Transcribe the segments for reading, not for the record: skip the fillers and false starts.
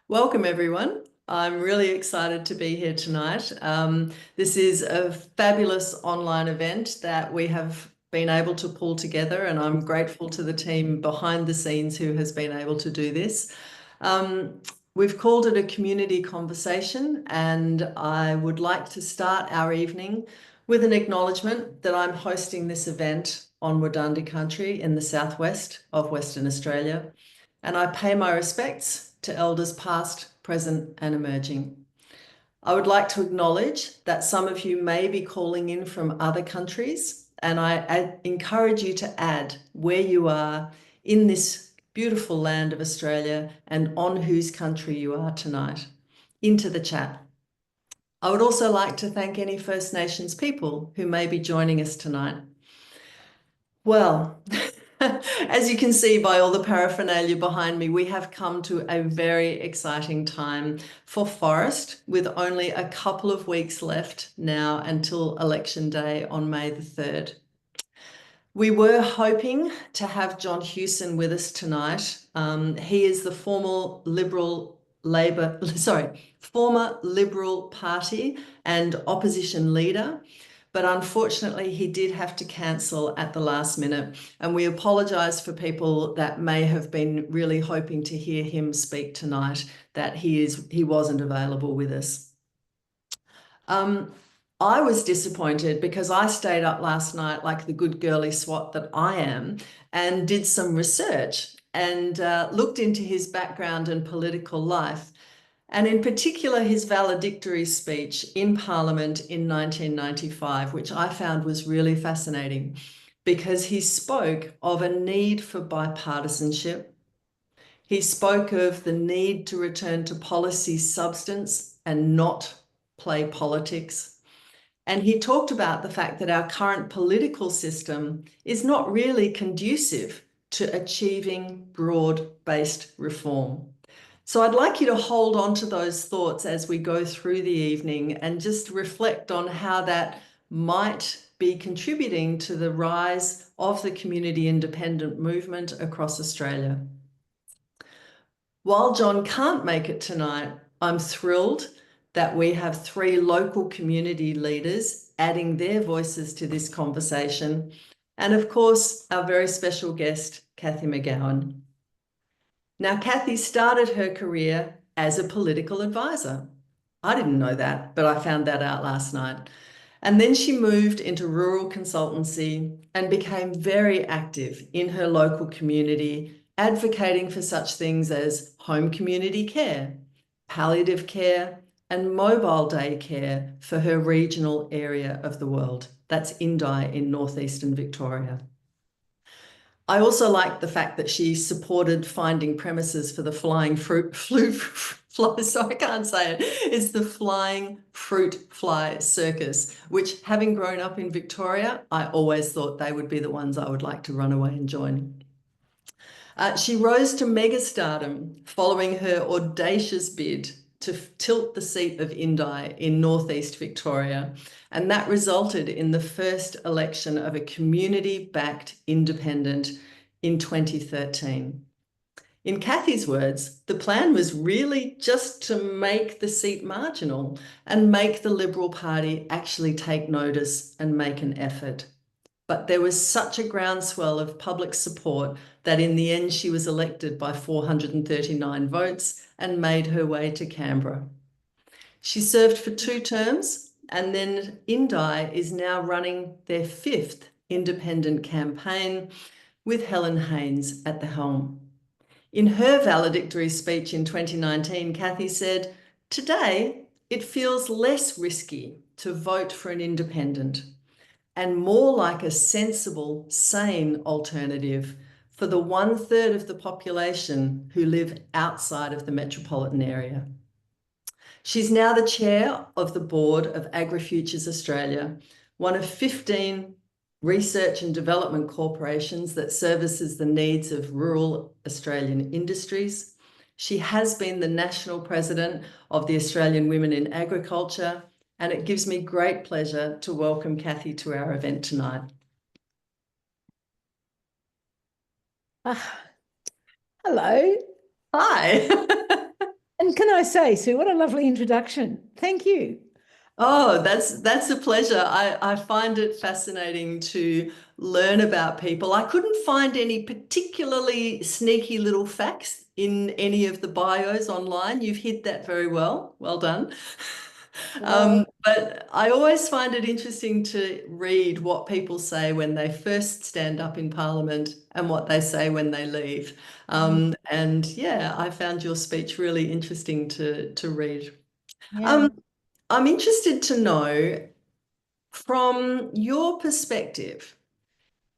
Welcome, everyone. I'm really excited to be here tonight. This is a fabulous online event that we have been able to pull together, and I'm grateful to the team behind the scenes who has been able to do this. Um, we've called it a community conversation, and I would like to start our evening with an acknowledgement that I'm hosting this event on Wadandi country in the southwest of Western Australia, and I pay my respects to elders past, present, and emerging. I would like to acknowledge that some of you may be calling in from other countries, and I encourage you to add where you are in this beautiful land of Australia and on whose country you are tonight into the chat. I would also like to thank any First Nations people who may be joining us tonight. Well, as you can see by all the paraphernalia behind me, we have come to a very exciting time for Forrest, with only a couple of weeks left now until Election Day on May the 3rd. We were hoping to have John Hewson with us tonight. He is the former Liberal Party and opposition leader. But unfortunately, he did have to cancel at the last minute. And we apologise for people that may have been really hoping to hear him speak tonight, that he wasn't available with us. I was disappointed because I stayed up last night like the good girly swat that I am and did some research and looked into his background and political life, and in particular his valedictory speech in Parliament in 1995, which I found was really fascinating because he spoke of a need for bipartisanship. He spoke of the need to return to policy substance and not play politics. And he talked about the fact that our current political system is not really conducive to achieving broad-based reform. So I'd like you to hold on to those thoughts as we go through the evening and just reflect on how that might be contributing to the rise of the community independent movement across Australia. While John can't make it tonight, I'm thrilled that we have three local community leaders adding their voices to this conversation. And of course, our very special guest, Cathy McGowan. Now, Cathy started her career as a political advisor. I didn't know that, but I found that out last night. And then she moved into rural consultancy and became very active in her local community, advocating for such things as home community care, palliative care, and mobile day care for her regional area of the world. That's Indi in northeastern Victoria. I also liked the fact that she supported finding premises for the flying fruit fly, so I can't say it. It's the flying fruit fly circus, which, having grown up in Victoria, I always thought they would be the ones I would like to run away and join. She rose to megastardom following her audacious bid to tilt the seat of Indi in northeast Victoria, and that resulted in the first election of a community-backed independent in 2013. In Cathy's words, the plan was really just to make the seat marginal and make the Liberal Party actually take notice and make an effort. But there was such a groundswell of public support that in the end she was elected by 439 votes and made her way to Canberra. She served for 2 terms, and then Indi is now running their 5th independent campaign with Helen Haines at the helm. In her valedictory speech in 2019, Cathy said, "Today, it feels less risky to vote for an independent and more like a sensible, sane alternative for the 1/3 of the population who live outside of the metropolitan area." She's now the chair of the board of AgriFutures Australia, one of 15 research and development corporations that services the needs of rural Australian industries. She has been the national president of the Australian Women in Agriculture, and it gives me great pleasure to welcome Cathy to our event tonight. Hello. Hi. And can I say, Sue, what a lovely introduction. Thank you. Oh, that's a pleasure. I find it fascinating to learn about people. I couldn't find any particularly sneaky little facts in any of the bios online. You've hid that very well. Well done. Well, But I always find it interesting to read what people say when they first stand up in Parliament and what they say when they leave. And yeah, I found your speech really interesting to read. yeah. Um, I'm interested to know, from your perspective,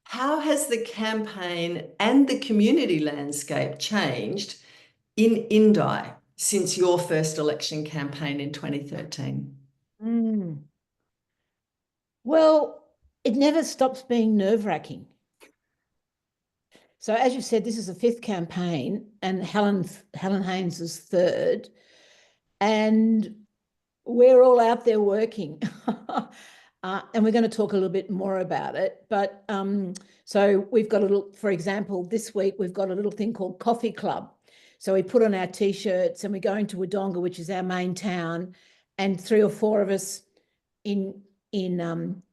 how has the campaign and the community landscape changed in Indi since your first election campaign in 2013? Mm. Well, it never stops being nerve-wracking. So as you said, this is the fifth campaign, and Helen Haynes is third, and we're all out there working. And we're going to talk a little bit more about it. But so we've got a little, for example, this week we've got a little thing called Coffee Club. So we put on our t-shirts and we go into Wodonga, which is our main town, and three or four of us in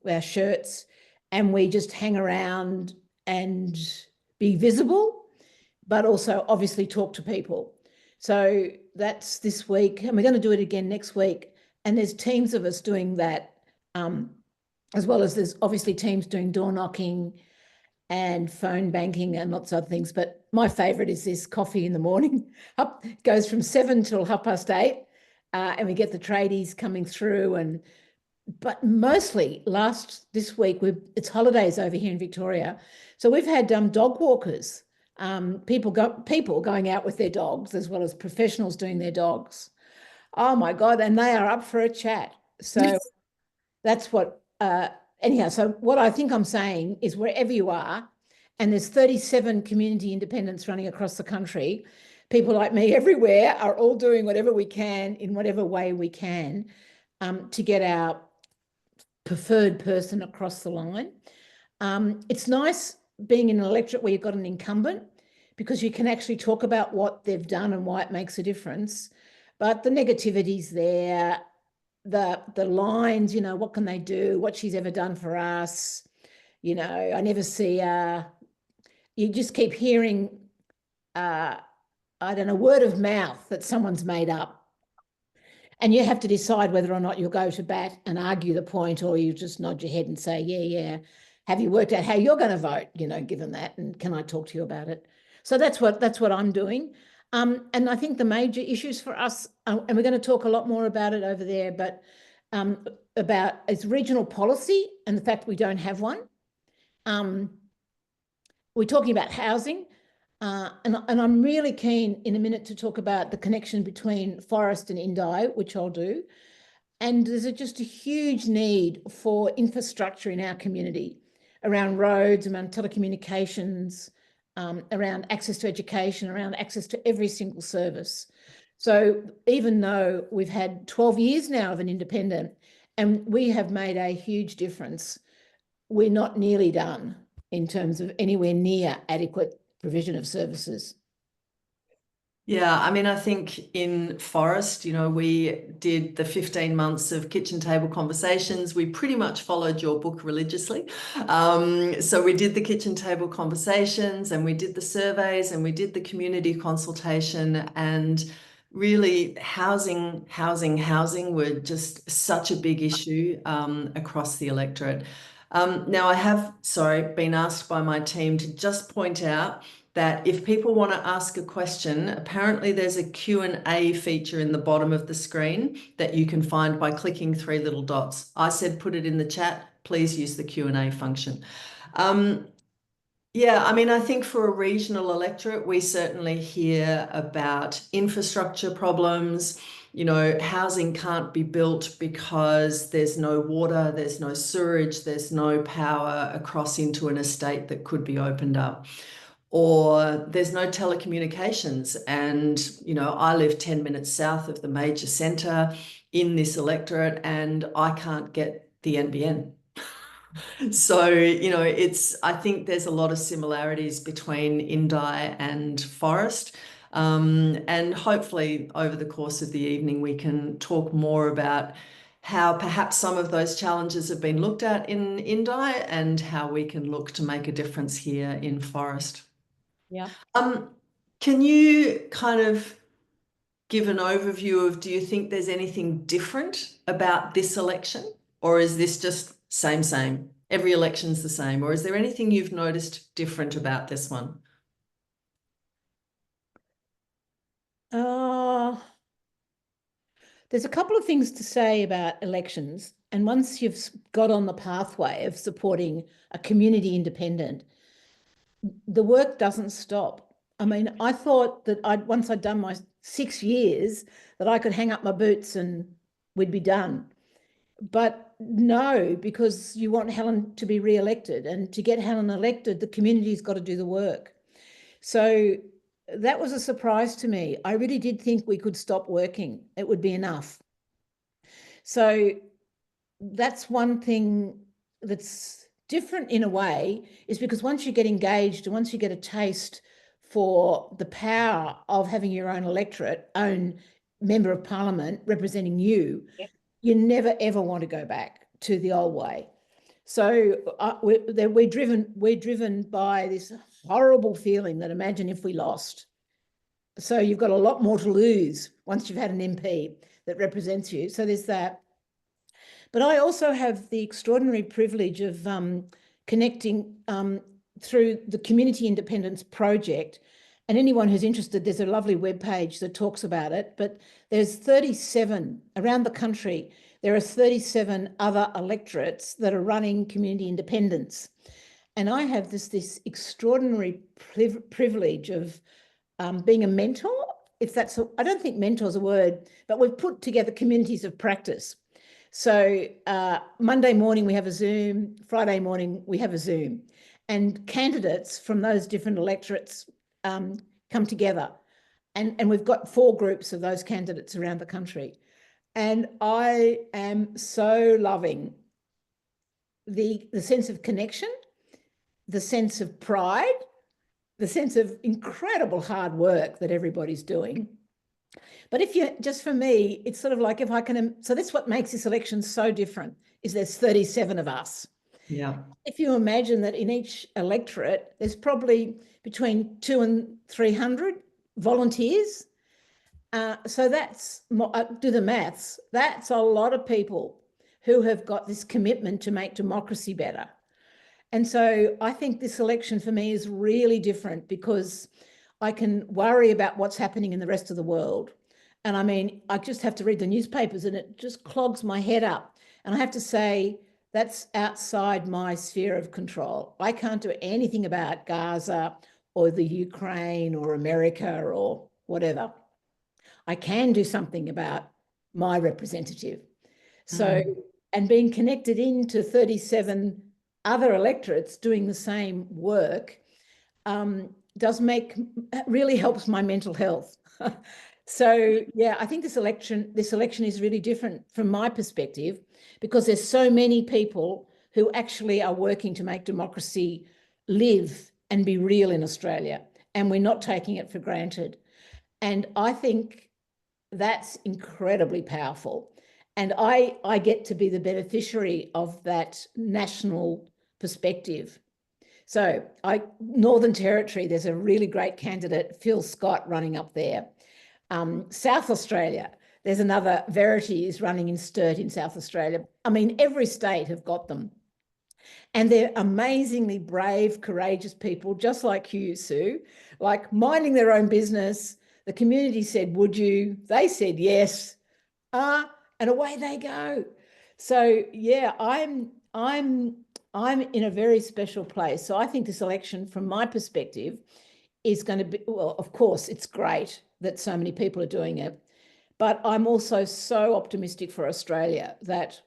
our shirts, and we just hang around and be visible, but also obviously talk to people. So that's this week, and we're going to do it again next week. And there's teams of us doing that, as well as there's obviously teams doing door knocking and phone banking and lots of other things. But my favourite is this coffee in the morning. Up goes from 7 till 8:30, and we get the tradies coming through. And but mostly this week it's holidays over here in Victoria, so we've had dog walkers, people going out with their dogs as well as professionals doing their dogs. Oh my God, and they are up for a chat. So that's what, anyhow, so what I think I'm saying is wherever you are, and there's 37 community independents running across the country, people like me everywhere are all doing whatever we can in whatever way we can, to get our preferred person across the line. It's nice being in an electorate where you've got an incumbent, because you can actually talk about what they've done and why it makes a difference. But the negativity's there, the lines, what can they do? What she's ever done for us. I never see, you just keep hearing, I don't know, word of mouth that someone's made up. And you have to decide whether or not you'll go to bat and argue the point, or you just nod your head and say, yeah, yeah. Have you worked out how you're going to vote, given that? And can I talk to you about it? So that's what I'm doing. And I think the major issues for us, and we're going to talk a lot more about it over there, but about its regional policy and the fact we don't have one. We're talking about housing. And I'm really keen in a minute to talk about the connection between Forrest and Indi, which I'll do. And there's just a huge need for infrastructure in our community around roads, around telecommunications, around access to education, around access to every single service. So even though we've had 12 years now of an independent and we have made a huge difference, we're not nearly done in terms of anywhere near adequate provision of services. Yeah, I mean, I think in Forrest, we did the 15 months of kitchen table conversations. We pretty much followed your book religiously. So we did the kitchen table conversations and we did the surveys and we did the community consultation, and really housing were just such a big issue across the electorate. Now I have, been asked by my team to just point out that if people want to ask a question, apparently there's a Q&A feature in the bottom of the screen that you can find by clicking three little dots. I said put it in the chat, please use the Q&A function. Yeah, I mean, I think for a regional electorate, we certainly hear about infrastructure problems. Housing can't be built because there's no water, there's no sewage, there's no power across into an estate that could be opened up, or there's no telecommunications. And, I live 10 minutes south of the major centre in this electorate and I can't get the NBN. So, I think there's a lot of similarities between Indi and Forrest. And hopefully over the course of the evening, we can talk more about how perhaps some of those challenges have been looked at in Indi and how we can look to make a difference here in Forrest. Yeah. Can you kind of give an overview of, do you think there's anything different about this election, or is this just same? Every election's the same, or is there anything you've noticed different about this one? There's a couple of things to say about elections. And once you've got on the pathway of supporting a community independent, the work doesn't stop. I mean, I thought that once I'd done my 6 years, that I could hang up my boots and we'd be done. But no, because you want Helen to be re-elected, and to get Helen elected, the community's got to do the work. So that was a surprise to me. I really did think we could stop working. It would be enough. So that's one thing that's different in a way, is because once you get engaged and once you get a taste for the power of having your own electorate, own member of parliament representing you, you never ever want to go back to the old way. So we're driven by this horrible feeling that, imagine if we lost. So you've got a lot more to lose once you've had an MP that represents you. So there's that. But I also have the extraordinary privilege of connecting through the Community Independence Project. And anyone who's interested, there's a lovely webpage that talks about it. But there's 37 around the country. There are 37 other electorates that are running community independence. And I have this extraordinary privilege of being a mentor. I don't think mentor is a word, but we've put together communities of practice. So Monday morning we have a Zoom, Friday morning we have a Zoom, and candidates from those different electorates come together. And we've got 4 groups of those candidates around the country. And I am so loving the sense of connection, the sense of pride, the sense of incredible hard work that everybody's doing. But just for me, it's sort of like, if I can, so that's what makes this election so different, is there's 37 of us. Yeah. If you imagine that in each electorate, there's probably between 200 and 300 volunteers. So do the maths, that's a lot of people who have got this commitment to make democracy better. And so I think this election for me is really different, because I can worry about what's happening in the rest of the world. And I mean, I just have to read the newspapers and it just clogs my head up. And I have to say, that's outside my sphere of control. I can't do anything about Gaza or the Ukraine or America or whatever. I can do something about my representative. So, and being connected into 37 other electorates doing the same work really helps my mental health. So yeah, I think this election is really different from my perspective, because there's so many people who actually are working to make democracy live and be real in Australia, and we're not taking it for granted. And I think that's incredibly powerful. And I get to be the beneficiary of that national perspective. So Northern Territory, there's a really great candidate, Phil Scott, running up there. South Australia, there's another, Verity is running in Sturt in South Australia. I mean, every state have got them. And they're amazingly brave, courageous people, just like you, Sue, like minding their own business. The community said, would you? They said yes. And away they go. So yeah, I'm in a very special place. So I think this election, from my perspective, is going to be, well, of course, it's great that so many people are doing it, but I'm also so optimistic for Australia that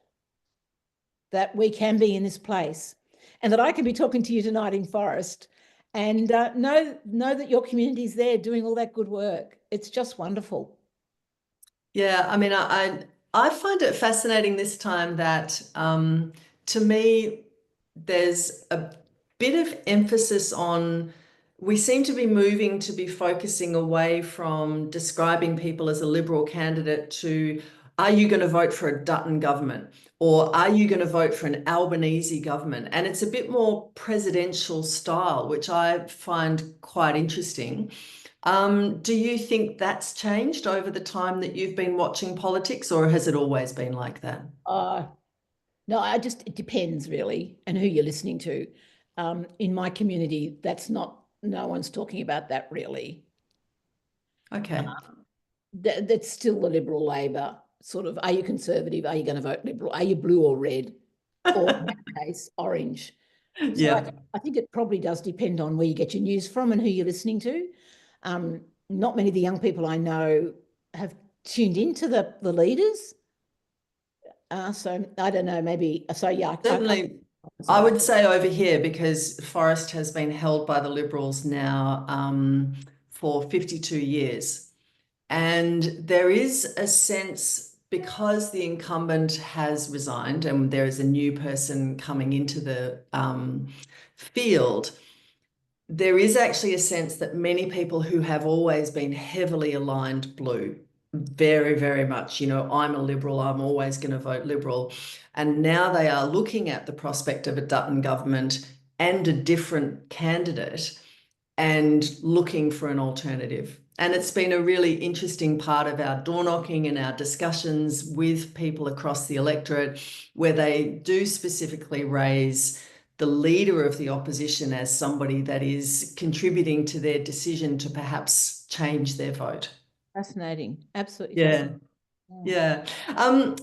we can be in this place, and that I can be talking to you tonight in Forrest, and know that your community's there doing all that good work. It's just wonderful. Yeah, I mean, I find it fascinating this time that to me, there's a bit of emphasis on we seem to be moving to be focusing away from describing people as a Liberal candidate to, are you going to vote for a Dutton government? Or are you going to vote for an Albanese government? And it's a bit more presidential style, which I find quite interesting. Do you think that's changed over the time that you've been watching politics, or has it always been like that? No, it depends really, and who you're listening to. In my community, no one's talking about that really. Okay. That's still the Liberal Labor sort of, are you Conservative? Are you going to vote Liberal? Are you blue or red? Or in that case, orange. So Yeah. I think it probably does depend on where you get your news from and who you're listening to. Not many of the young people I know have tuned into the leaders. So I don't know, maybe, so yeah. Certainly, I would say over here, because Forrest has been held by the Liberals now for 52 years. And there is a sense, because the incumbent has resigned and there is a new person coming into the field, there is actually a sense that many people who have always been heavily aligned blue, very, very much, I'm a Liberal, I'm always going to vote Liberal. And now they are looking at the prospect of a Dutton government and a different candidate and looking for an alternative. And it's been a really interesting part of our door knocking and our discussions with people across the electorate, where they do specifically raise the leader of the opposition as somebody that is contributing to their decision to perhaps change their vote. Fascinating. Absolutely Yeah. fascinating. Yeah.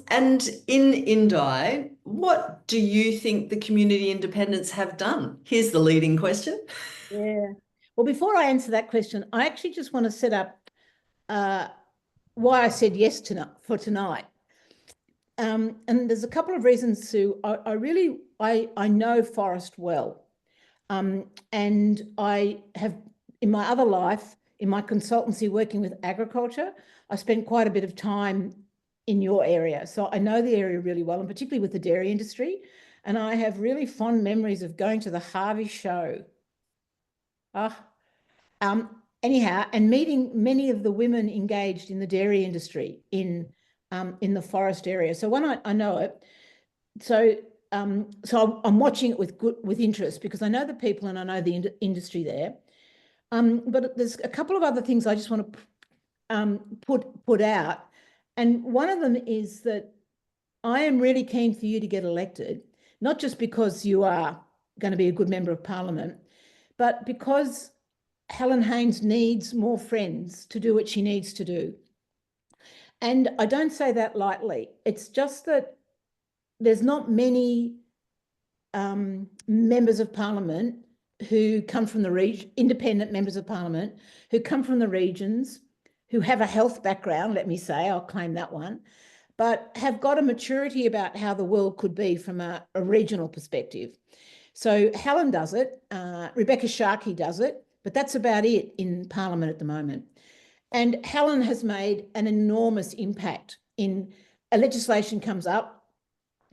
And in Indi, what do you think the community independents have done? Here's the leading question. Yeah. Well, before I answer that question, I actually just want to set up why I said yes for tonight. And there's a couple of reasons, Sue. I know Forrest well. And I have, in my other life, in my consultancy working with agriculture, I spent quite a bit of time in your area. So I know the area really well, and particularly with the dairy industry. And I have really fond memories of going to the Harvey show. Anyhow, and meeting many of the women engaged in the dairy industry in the Forrest area. So when I know it, so I'm watching it with interest, because I know the people and I know the industry there. But there's a couple of other things I just want to put out, and one of them is that I am really keen for you to get elected, not just because you are going to be a good member of Parliament, but because Helen Haynes needs more friends to do what she needs to do. And I don't say that lightly. It's just that there's not many members of Parliament who come from the region, independent members of Parliament who come from the regions, who have a health background, let me say, I'll claim that one, but have got a maturity about how the world could be from a regional perspective. So Helen does it, Rebecca Sharkey does it, but that's about it in Parliament at the moment. And Helen has made an enormous impact. In a legislation comes up,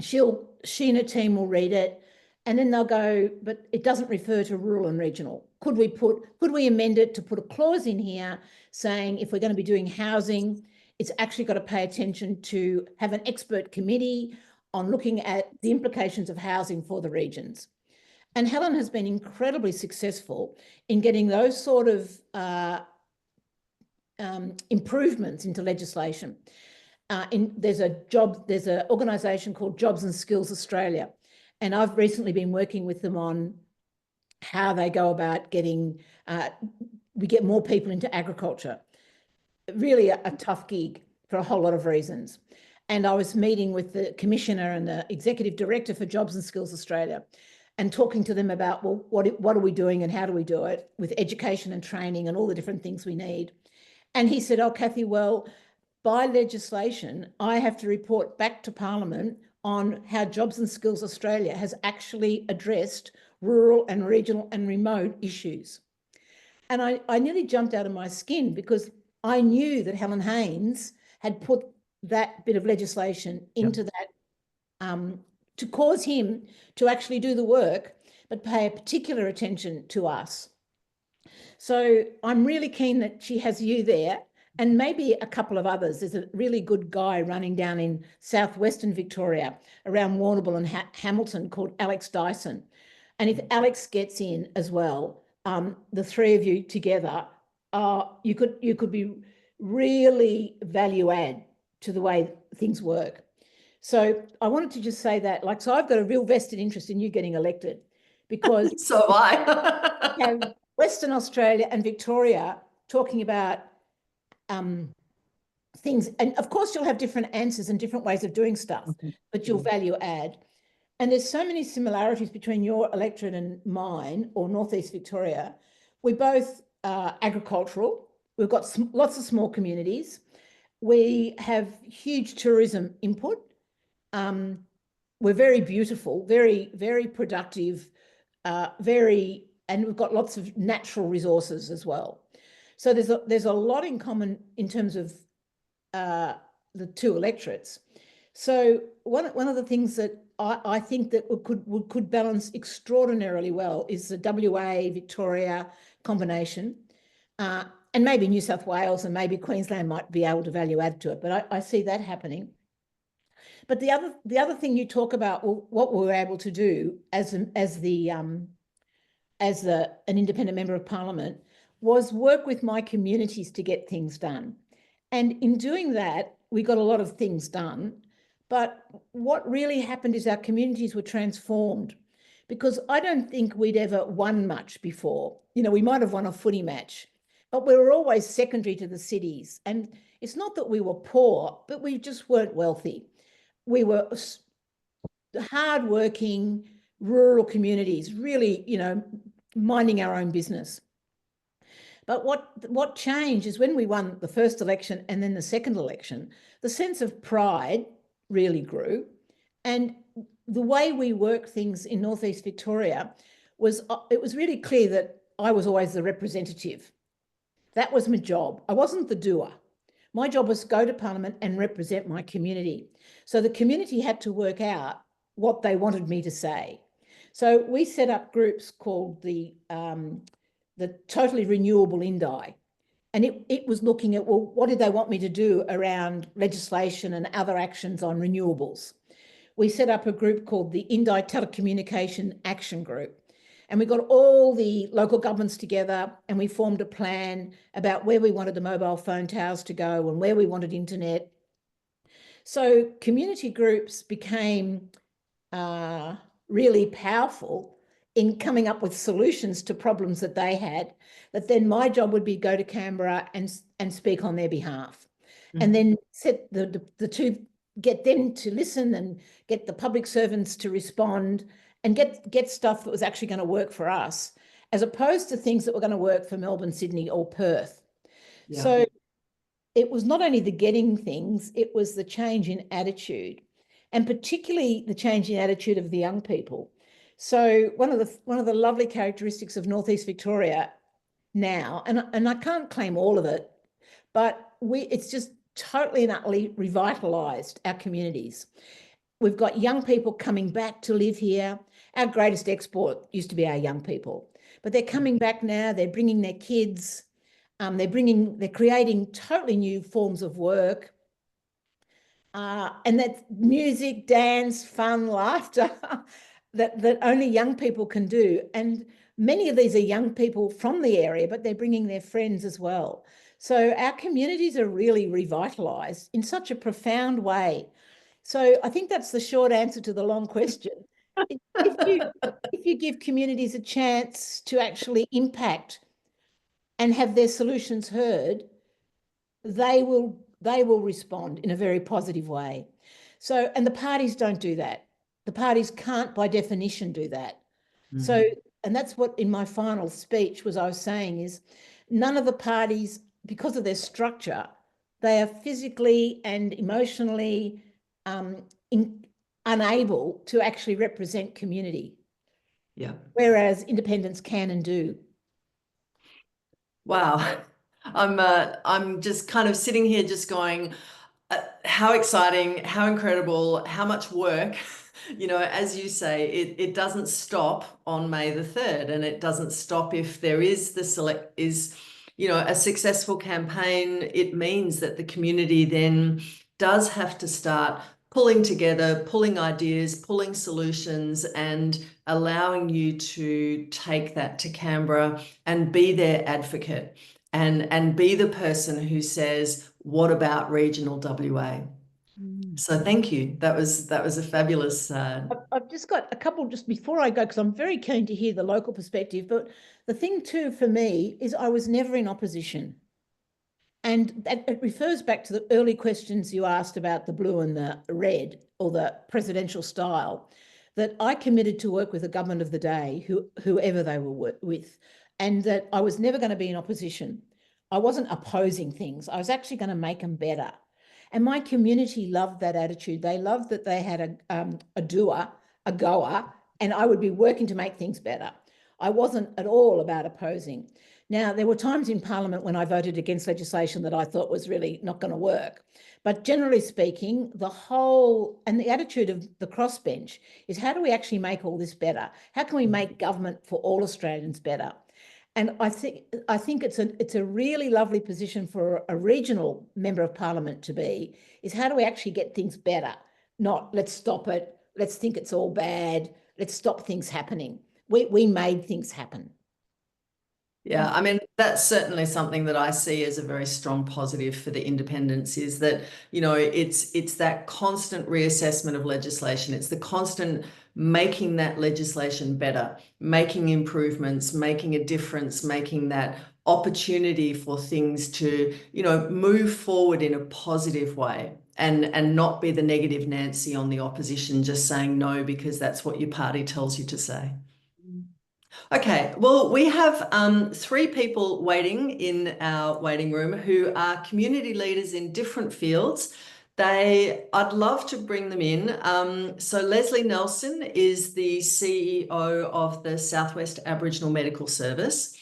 she and her team will read it, and then they'll go, but it doesn't refer to rural and regional. Could we amend it to put a clause in here saying if we're going to be doing housing, it's actually got to pay attention to have an expert committee on looking at the implications of housing for the regions. And Helen has been incredibly successful in getting those sort of improvements into legislation. There's an organisation called Jobs and Skills Australia, and I've recently been working with them on how they go about getting, we get more people into agriculture. Really a tough gig for a whole lot of reasons. And I was meeting with the Commissioner and the Executive Director for Jobs and Skills Australia and talking to them about, well, what are we doing and how do we do it with education and training and all the different things we need. And he said, oh, Cathy, well, by legislation, I have to report back to Parliament on how Jobs and Skills Australia has actually addressed rural and regional and remote issues. And I nearly jumped out of my skin, because I knew that Helen Haynes had put that bit of legislation into that to cause him to actually do the work, but pay a particular attention to us. So I'm really keen that she has you there and maybe a couple of others. There's a really good guy running down in southwestern Victoria around Warrnambool and Hamilton called Alex Dyson. And if Alex gets in as well, the three of you together, you could be really value add to the way things work. So I wanted to just say that, like, so I've got a real vested interest in you getting elected because So have I. we have Western Australia and Victoria talking about things. And of course, you'll have different answers and different ways of doing stuff, but you'll value add. And there's so many similarities between your electorate and mine, or Northeast Victoria. We're both agricultural. We've got lots of small communities. We have huge tourism input. We're very beautiful, very, very productive, and we've got lots of natural resources as well. So there's a lot in common in terms of the two electorates. So one of the things that I think that could balance extraordinarily well is the WA Victoria combination, and maybe New South Wales and maybe Queensland might be able to value add to it. But I see that happening. But the other thing you talk about, well, what we were able to do as an independent member of parliament was work with my communities to get things done. And in doing that, we got a lot of things done. But what really happened is our communities were transformed, because I don't think we'd ever won much before. You know, we might have won a footy match, but we were always secondary to the cities. And it's not that we were poor, but we just weren't wealthy. We were hardworking rural communities, really, you know, minding our own business. But what changed is when we won the first election and then the second election, the sense of pride really grew. And the way we work things in Northeast Victoria was, it was really clear that I was always the representative. That was my job. I wasn't the doer. My job was to go to Parliament and represent my community. So the community had to work out what they wanted me to say. So we set up groups called the Totally Renewable Indi. And it was looking at, well, what did they want me to do around legislation and other actions on renewables? We set up a group called the Indi Telecommunication Action Group. And we got all the local governments together and we formed a plan about where we wanted the mobile phone towers to go and where we wanted internet. So community groups became really powerful in coming up with solutions to problems that they had, that then my job would be go to Canberra and speak on their behalf. And then set the two, get them to listen and get the public servants to respond and get stuff that was actually going to work for us, as opposed to things that were going to work for Melbourne, Sydney or Perth. Yeah. So it was not only the getting things, it was the change in attitude, and particularly the change in attitude of the young people. So one of the lovely characteristics of Northeast Victoria now, and I can't claim all of it, but it's just totally and utterly revitalised our communities. We've got young people coming back to live here. Our greatest export used to be our young people, but they're coming back now. They're bringing their kids. They're creating totally new forms of work. And that's music, dance, fun, laughter that only young people can do. And many of these are young people from the area, but they're bringing their friends as well. So our communities are really revitalised in such a profound way. So I think that's the short answer to the long question. If you give communities a chance to actually impact and have their solutions heard, they will respond in a very positive way. So, and the parties don't do that. The parties can't by definition do that. So, and that's what in my final speech I was saying is, none of the parties, because of their structure, they are physically and emotionally unable to actually represent community. Yeah. Whereas independents can and do. Wow. I'm just kind of sitting here just going, How exciting, how incredible, how much work. You know, as you say, it doesn't stop on May the 3rd, and it doesn't stop if there is a successful campaign. It means that the community then does have to start pulling together, pulling ideas, pulling solutions, and allowing you to take that to Canberra and be their advocate and be the person who says, what about regional WA? So thank you. That was a fabulous. I've just got a couple just before I go, because I'm very keen to hear the local perspective. But the thing too for me is I was never in opposition. And it refers back to the early questions you asked about the blue and the red, or the presidential style, that I committed to work with the government of the day, whoever they were with, and that I was never going to be in opposition. I wasn't opposing things. I was actually going to make them better. And my community loved that attitude. They loved that they had a doer, a goer, and I would be working to make things better. I wasn't at all about opposing. Now, there were times in Parliament when I voted against legislation that I thought was really not going to work. But generally speaking, the whole and the attitude of the crossbench is, how do we actually make all this better? How can we make government for all Australians better? And I think it's a really lovely position for a regional member of Parliament to be, is how do we actually get things better? Not let's stop it, let's think it's all bad, let's stop things happening. We made things happen. Yeah, I mean, that's certainly something that I see as a very strong positive for the independents, is that, you know, it's that constant reassessment of legislation. It's the constant making that legislation better, making improvements, making a difference, making that opportunity for things to, you know, move forward in a positive way, and not be the negative Nancy on the opposition, just saying no because that's what your party tells you to say. Okay, well, we have 3 people waiting in our waiting room who are community leaders in different fields. I'd love to bring them in. So Lesley Nelson is the CEO of the Southwest Aboriginal Medical Service.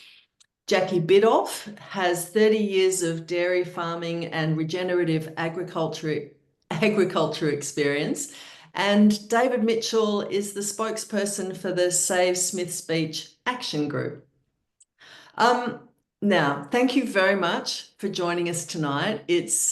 Jacqui Biddulph has 30 years of dairy farming and regenerative agriculture experience. And David Mitchell is the spokesperson for the Save Smith's Beach Action Group. Now, thank you very much for joining us tonight.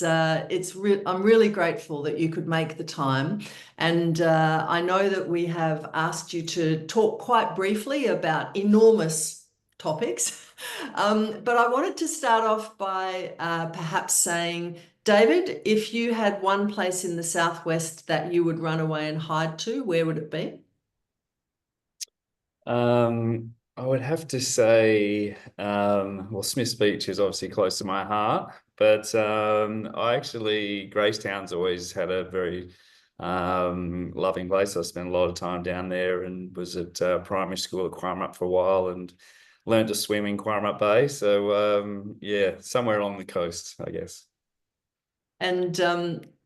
I'm really grateful that you could make the time. And I know that we have asked you to talk quite briefly about enormous topics. But I wanted to start off by perhaps saying, David, if you had one place in the Southwest that you would run away and hide to, where would it be? I would have to say, well, Smith's Beach is obviously close to my heart, but Gracetown's always had a very loving place. I spent a lot of time down there and was at primary school at Quarrup for a while and learned to swim in Quarrup Bay. So yeah, somewhere along the coast, I guess. And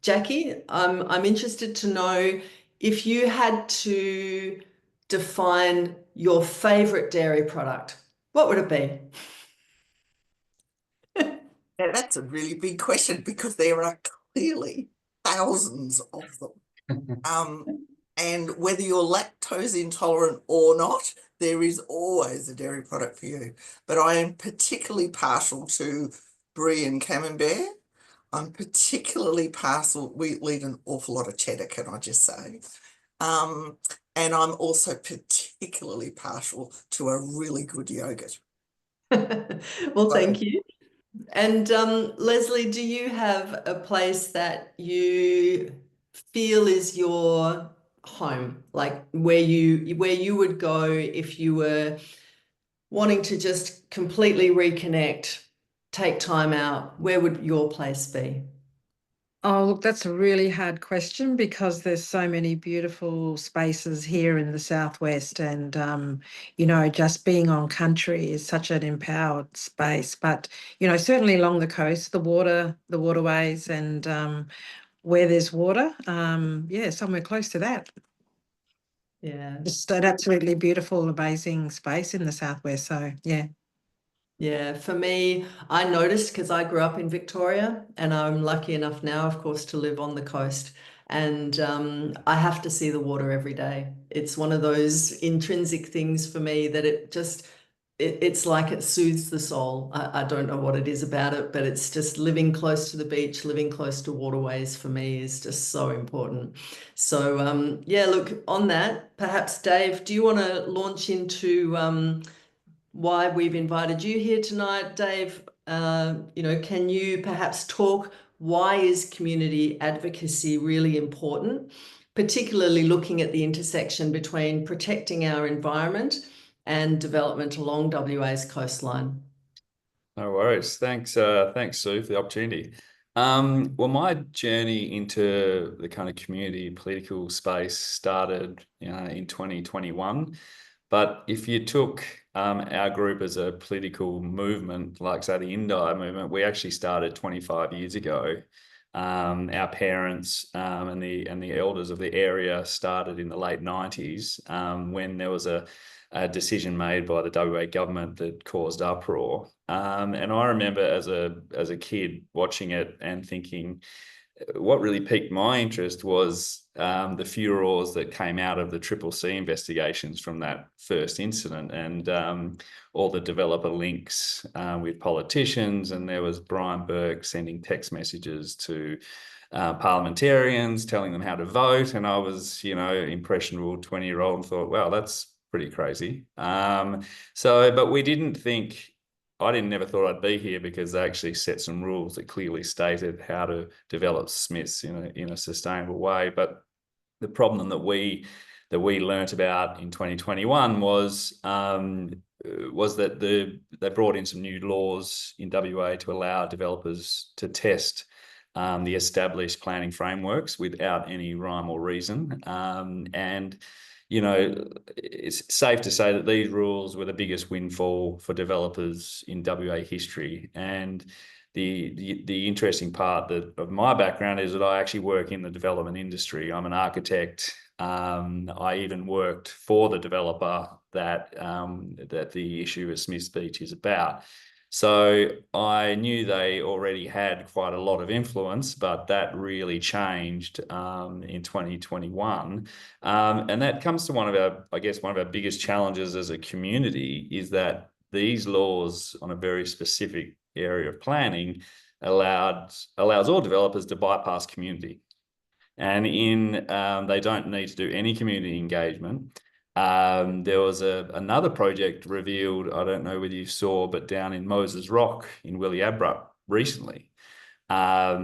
Jacqui, I'm interested to know if you had to define your favorite dairy product, what would it be? Now, that's a really big question because there are clearly thousands of them. And whether you're lactose intolerant or not, there is always a dairy product for you. But I am particularly partial to brie and camembert. I'm particularly partial, we eat an awful lot of cheddar, can I just say? And I'm also particularly partial to a really good yogurt. Well, thank you. And Lesley, do you have a place that you feel is your home, like where you would go if you were wanting to just completely reconnect, take time out? Where would your place be? Oh, look, that's a really hard question because there's so many beautiful spaces here in the Southwest, and you know, just being on country is such an empowered space. But you know, certainly along the coast, the waterways, and where there's water, yeah, somewhere close to that. Yeah. Just an absolutely beautiful, amazing space in the Southwest. So yeah. Yeah, for me, I noticed because I grew up in Victoria and I'm lucky enough now, of course, to live on the coast. And I have to see the water every day. It's one of those intrinsic things for me that it's like it soothes the soul. I don't know what it is about it, but it's just living close to the beach, living close to waterways for me is just so important. So yeah, look, on that, perhaps Dave, do you want to launch into why we've invited you here tonight, Dave? Can you perhaps talk, why is community advocacy really important, particularly looking at the intersection between protecting our environment and development along WA's coastline? No worries. Thanks, Sue, for the opportunity. Well, my journey into the kind of community political space started in 2021. But if you took our group as a political movement, like say the Indi movement, we actually started 25 years ago. Our parents and the elders of the area started in the late 90s when there was a decision made by the WA government that caused uproar. And I remember as a kid watching it and thinking, what really piqued my interest was the furores that came out of the CCC investigations from that first incident, and all the developer links with politicians. And there was Brian Burke sending text messages to parliamentarians telling them how to vote. And I was, impressionable 20-year-old and thought, wow, that's pretty crazy. But we didn't think, never thought I'd be here because they actually set some rules that clearly stated how to develop SMIS in a sustainable way. But the problem that we learnt about in 2021 was that they brought in some new laws in WA to allow developers to test the established planning frameworks without any rhyme or reason. It's safe to say that these rules were the biggest windfall for developers in WA history. And the interesting part of my background is that I actually work in the development industry. I'm an architect. I even worked for the developer that the issue of Smith's Beach is about. So I knew they already had quite a lot of influence, but that really changed in 2021. And that comes to one of our biggest challenges as a community is that these laws on a very specific area of planning allows all developers to bypass community. And they don't need to do any community engagement. There was another project revealed, I don't know whether you saw, but down in Moses Rock in Williabra recently. That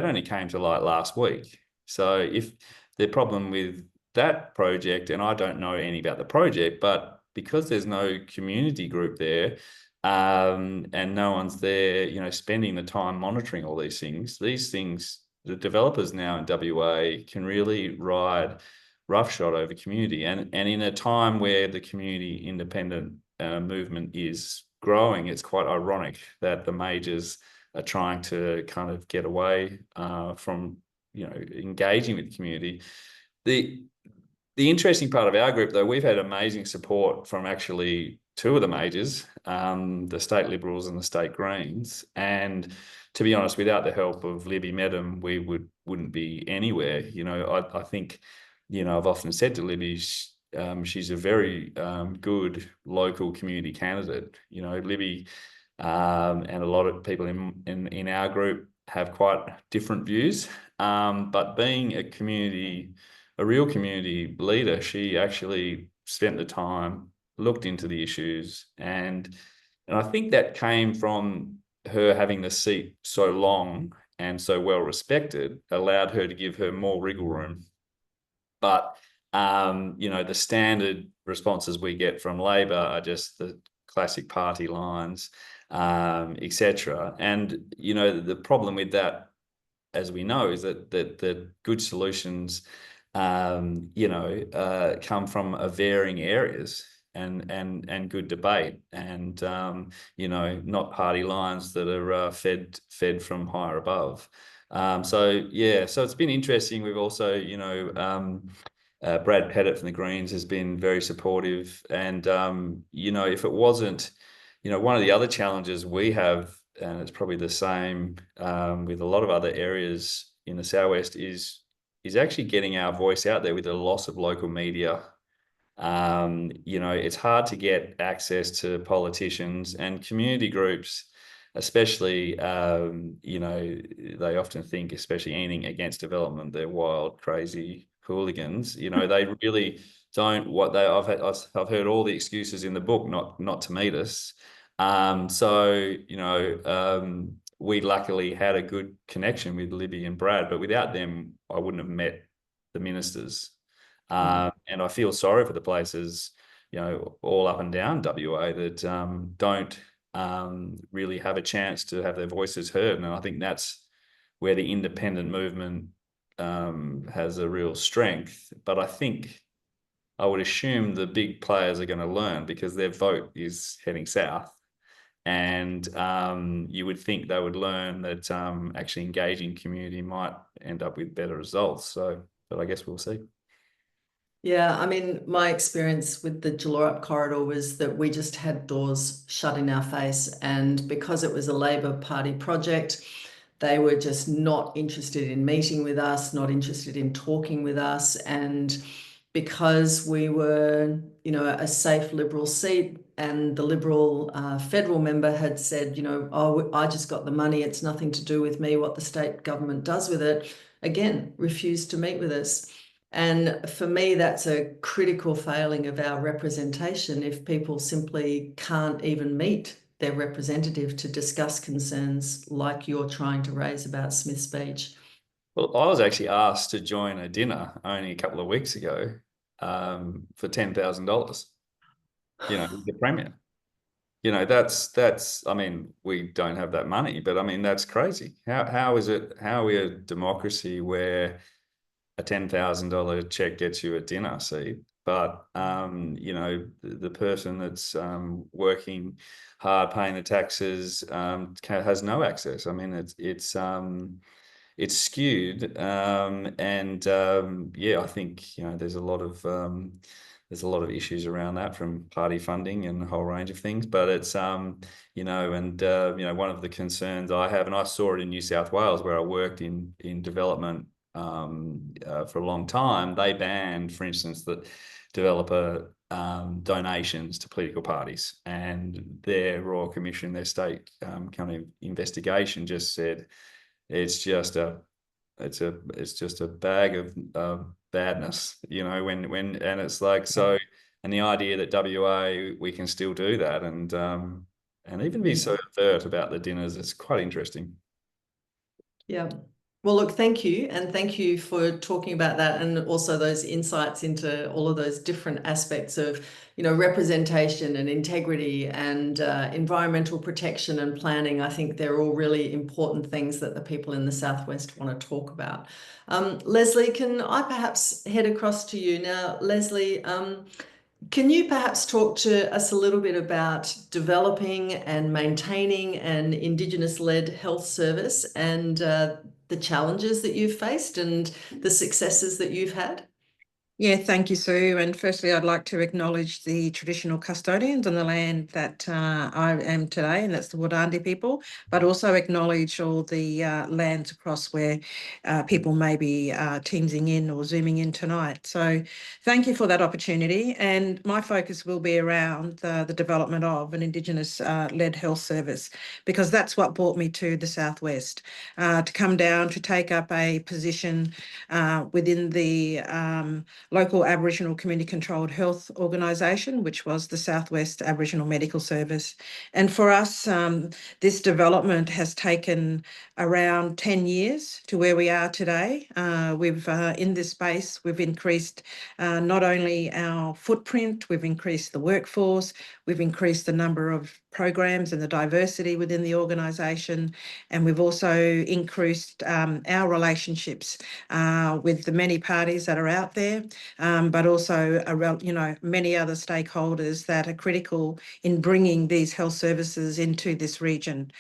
only came to light last week. So if the problem with that project, and I don't know any about the project, but because there's no community group there, and no one's there, spending the time monitoring all these things, the developers now in WA can really ride roughshod over community. And in a time where the community independent movement is growing, it's quite ironic that the majors are trying to kind of get away from engaging with the community. The interesting part of our group, though, we've had amazing support from actually two of the majors, the State Liberals and the State Greens. And to be honest, without the help of Libby Medham, we wouldn't be anywhere. I think, I've often said to Libby, she's a very good local community candidate. Libby and a lot of people in our group have quite different views. But being a real community leader, she actually spent the time, looked into the issues, and I think that came from her having the seat so long and so well respected, allowed her to give her more wriggle room. But the standard responses we get from Labor are just the classic party lines, etc. And the problem with that, as we know, is that the good solutions come from varying areas and good debate, and not party lines that are fed from higher above. So it's been interesting. We've also Brad Pettit from the Greens has been very supportive, and if it wasn't one of the other challenges we have, and it's probably the same with a lot of other areas in the Southwest, is actually getting our voice out there with the loss of local media. It's hard to get access to politicians and community groups, especially, they often think, especially anything against development, they're wild, crazy hooligans. They really don't. I've heard all the excuses in the book not to meet us. We luckily had a good connection with Libby and Brad, but without them, I wouldn't have met the ministers. And I feel sorry for the places, all up and down WA that don't really have a chance to have their voices heard. And I think that's where the independent movement has a real strength. But I would assume the big players are going to learn, because their vote is heading south. And you would think they would learn that actually engaging community might end up with better results. But I guess we'll see. Yeah, I mean, my experience with the Jalarup corridor was that we just had doors shut in our face. And because it was a Labor Party project, they were just not interested in meeting with us, not interested in talking with us. And because we were, a safe Liberal seat, and the Liberal federal member had said, oh, I just got the money, it's nothing to do with me what the state government does with it, again, refused to meet with us. And for me, that's a critical failing of our representation if people simply can't even meet their representative to discuss concerns like you're trying to raise about Smith's Beach. Well, I was actually asked to join a dinner only a couple of weeks ago for $10,000, with the Premier. That's, I mean, we don't have that money, but I mean, that's crazy. How are we a democracy where a $10,000 check gets you a dinner seat, but the person that's working hard, paying the taxes, has no access. I mean, it's skewed, I think there's a lot of issues around that, from party funding and a whole range of things. But it's one of the concerns I have, and I saw it in New South Wales where I worked in development for a long time. They banned, for instance, that developer donations to political parties, and their Royal Commission, their state kind of investigation, just said it's just a bag of badness, and it's like, so, and the idea that WA, we can still do that, and even be so overt about the dinners, it's quite interesting. Yeah. Well, look, thank you. And thank you for talking about that, and also those insights into all of those different aspects of, representation and integrity and environmental protection and planning. I think they're all really important things that the people in the Southwest want to talk about. Lesley, can I perhaps head across to you now? Lesley, can you perhaps talk to us a little bit about developing and maintaining an Indigenous-led health service, and the challenges that you've faced and the successes that you've had? Yeah, thank you, Sue. And firstly, I'd like to acknowledge the traditional custodians on the land that I am today, and that's the Indi people, but also acknowledge all the lands across where people may be teamsing in or zooming in tonight. So thank you for that opportunity. And my focus will be around the development of an Indigenous-led health service, because that's what brought me to the Southwest, to come down to take up a position within the local Aboriginal community controlled health organisation, which was the Southwest Aboriginal Medical Service. And for us, this development has taken around 10 years to where we are today. We've in this space, we've increased not only our footprint, we've increased the workforce, we've increased the number of programs and the diversity within the organisation, and we've also increased our relationships with the many parties that are out there, but also around, many other stakeholders that are critical in bringing these health services into this region.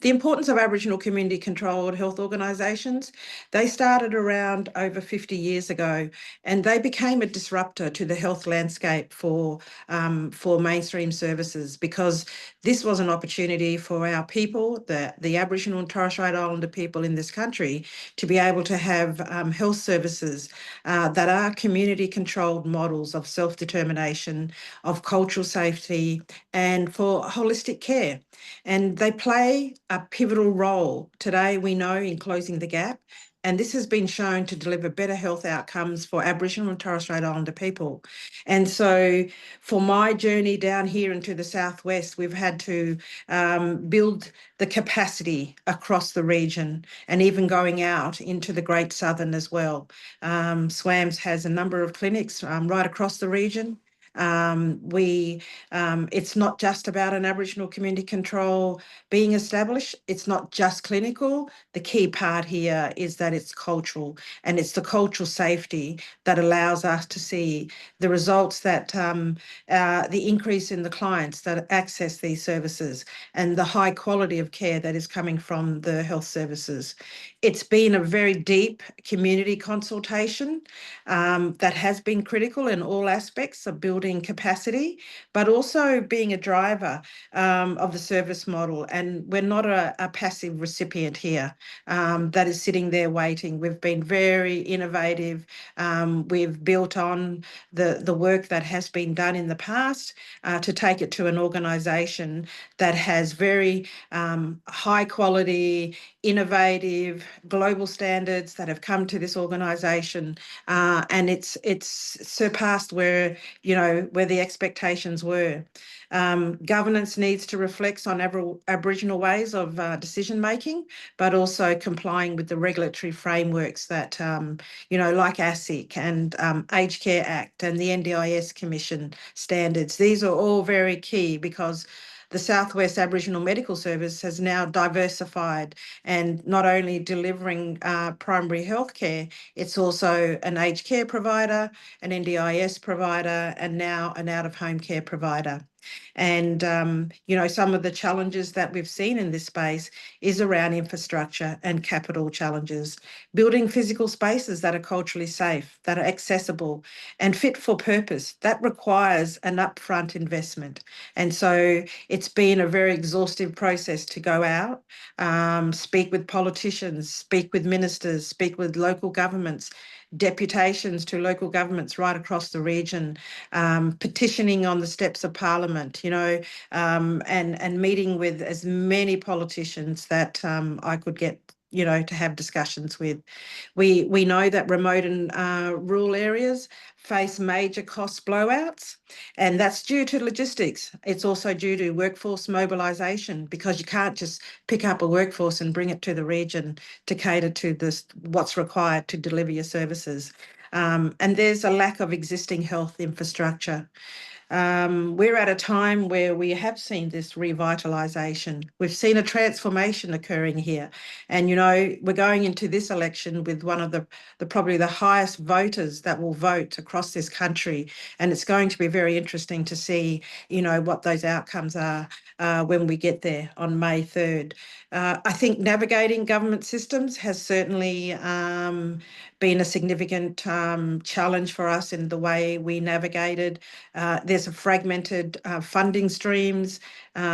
the importance of Aboriginal community controlled health organisations, they started around over 50 years ago, and they became a disruptor to the health landscape for mainstream services, because this was an opportunity for our people, the Aboriginal and Torres Strait Islander people in this country, to be able to have health services that are community controlled models of self-determination, of cultural safety, and for holistic care. And they play a pivotal role today, we know, in closing the gap. And this has been shown to deliver better health outcomes for Aboriginal and Torres Strait Islander people. And so for my journey down here into the Southwest, we've had to build the capacity across the region, and even going out into the Great Southern as well. SWAMS has a number of clinics right across the region. It's not just about an Aboriginal community control being established. It's not just clinical. The key part here is that it's cultural, and it's the cultural safety that allows us to see the results, that the increase in the clients that access these services, and the high quality of care that is coming from the health services. It's been a very deep community consultation that has been critical in all aspects of building capacity, but also being a driver of the service model. And we're not a passive recipient here that is sitting there waiting. We've been very innovative. We've built on the work that has been done in the past to take it to an organisation that has very high quality, innovative, global standards that have come to this organisation, and it's surpassed where the expectations were. Governance needs to reflect on Aboriginal ways of decision making, but also complying with the regulatory frameworks that like ASIC and Aged Care Act and the NDIS Commission standards. These are all very key, because the Southwest Aboriginal Medical Service has now diversified, and not only delivering primary health care, it's also an aged care provider, an NDIS provider, and now an out-of-home care provider. And, some of the challenges that we've seen in this space is around infrastructure and capital challenges, building physical spaces that are culturally safe, that are accessible and fit for purpose. That requires an upfront investment. And so it's been a very exhaustive process to go out, speak with politicians, speak with ministers, speak with local governments, deputations to local governments right across the region, petitioning on the steps of Parliament, and meeting with as many politicians that I could get, to have discussions with. We know that remote and rural areas face major cost blowouts, and that's due to logistics. It's also due to workforce mobilisation, because you can't just pick up a workforce and bring it to the region to cater to what's required to deliver your services. And there's a lack of existing health infrastructure. We're at a time where we have seen this revitalisation. We've seen a transformation occurring here. And, we're going into this election with one of the probably the highest voters that will vote across this country. And it's going to be very interesting to see, what those outcomes are when we get there on May 3rd. I think navigating government systems has certainly been a significant challenge for us in the way we navigated. There's a fragmented funding streams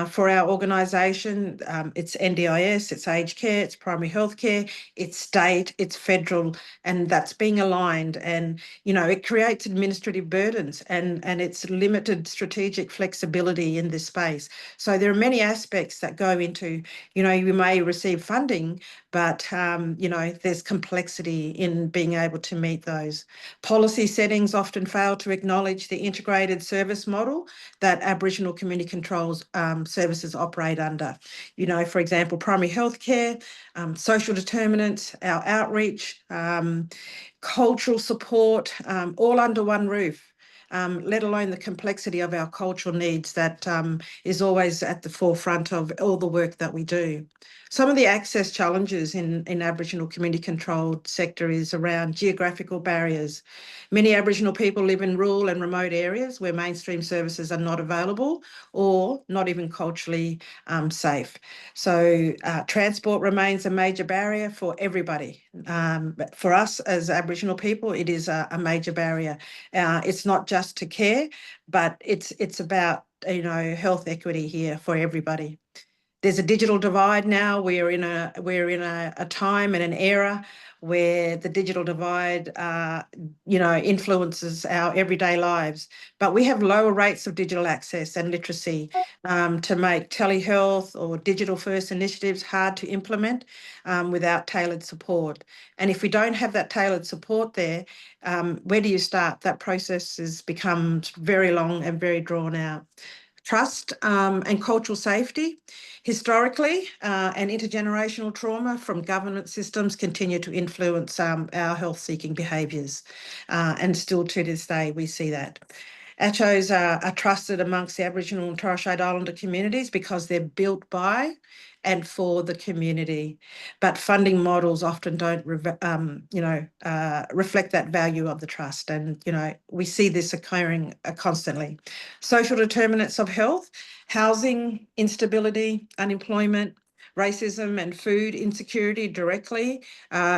for our organisation. It's NDIS, it's aged care, it's primary health care, it's state, it's federal, and that's being aligned. And, it creates administrative burdens, and it's limited strategic flexibility in this space. So there are many aspects that go into, you may receive funding, but, there's complexity in being able to meet those. Policy settings often fail to acknowledge the integrated service model that Aboriginal community controls services operate under. For example, primary health care, social determinants, our outreach, cultural support, all under one roof. let alone the complexity of our cultural needs that is always at the forefront of all the work that we do. Some of the access challenges in Aboriginal community-controlled sector is around geographical barriers. Many Aboriginal people live in rural and remote areas where mainstream services are not available or not even culturally safe. So transport remains a major barrier for everybody. But for us as Aboriginal people, it is a major barrier. It's not just to care, but it's about, you know, health equity here for everybody. There's a digital divide now. We're in a time and an era where the digital divide, you know, influences our everyday lives. But we have lower rates of digital access and literacy to make telehealth or digital first initiatives hard to implement without tailored support. And if we don't have that tailored support there, where do you start? That process becomes very long and very drawn out. Trust and cultural safety. Historically, and intergenerational trauma from government systems continue to influence our health-seeking behaviours. And still to this day, we see that. ACCHOs are trusted amongst the Aboriginal and Torres Strait Islander communities because they're built by and for the community. But funding models often don't, reflect that value of the trust. And, you know, we see this occurring constantly. Social determinants of health, housing instability, unemployment, racism and food insecurity directly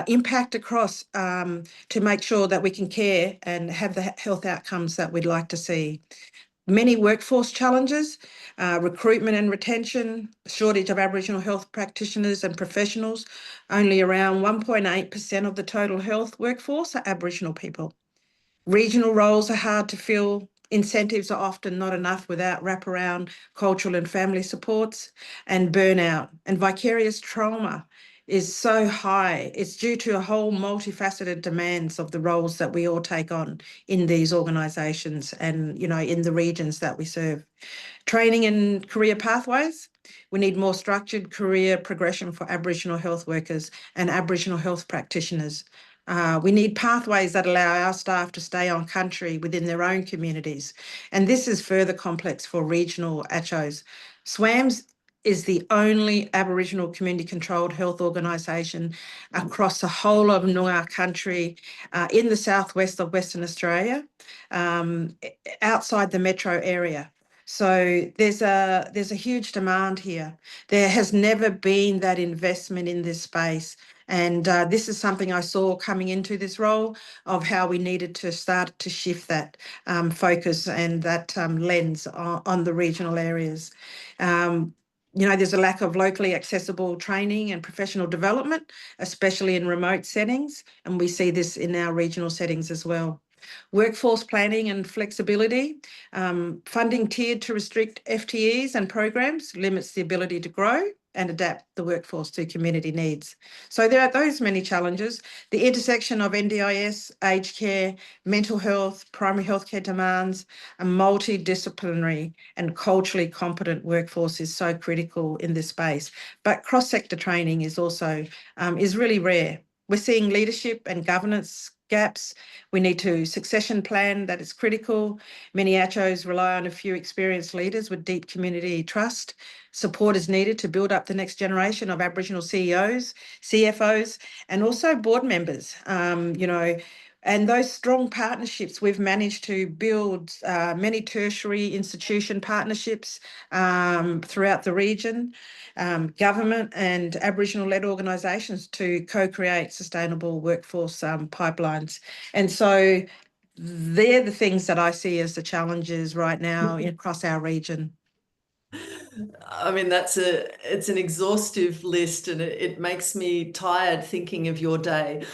impact across to make sure that we can care and have the health outcomes that we'd like to see. Many workforce challenges, recruitment and retention, shortage of Aboriginal health practitioners and professionals. Only around 1.8% of the total health workforce are Aboriginal people. Regional roles are hard to fill. Incentives are often not enough without wraparound cultural and family supports, and burnout and vicarious trauma is so high. It's due to a whole multifaceted demands of the roles that we all take on in these organisations and, you know, in the regions that we serve. Training and career pathways. We need more structured career progression for Aboriginal health workers and Aboriginal health practitioners. We need pathways that allow our staff to stay on country within their own communities. And this is further complex for regional ACCHOs. SWAMS is the only Aboriginal community-controlled health organisation across the whole of Noongar country in the southwest of Western Australia, outside the metro area. So there's a huge demand here. There has never been that investment in this space. And this is something I saw coming into this role of how we needed to start to shift that focus and that lens on the regional areas. You know, there's a lack of locally accessible training and professional development, especially in remote settings. And we see this in our regional settings as well. Workforce planning and flexibility, funding tiered to restrict FTEs and programs limits the ability to grow and adapt the workforce to community needs. So there are those many challenges. The intersection of NDIS, aged care, mental health, primary healthcare demands, a multidisciplinary and culturally competent workforce is so critical in this space. But cross-sector training is also is really rare. We're seeing leadership and governance gaps. We need to succession plan, that is critical. Many ACCHOs rely on a few experienced leaders with deep community trust. Support is needed to build up the next generation of Aboriginal CEOs, CFOs, and also board members, you know, and those strong partnerships, we've managed to build many tertiary institution partnerships throughout the region, government and Aboriginal-led organisations to co-create sustainable workforce pipelines. And so they're the things that I see as the challenges right now across our region. I mean, it's an exhaustive list, and it makes me tired thinking of your day.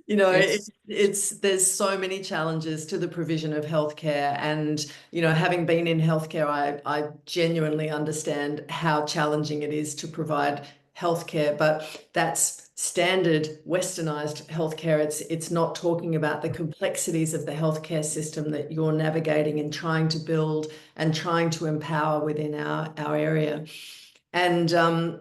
You know, Yes. there's so many challenges to the provision of healthcare, and you know, having been in healthcare, I genuinely understand how challenging it is to provide healthcare, but that's standard westernized healthcare. It's not talking about the complexities of the healthcare system that you're navigating and trying to build and trying to empower within our area. And,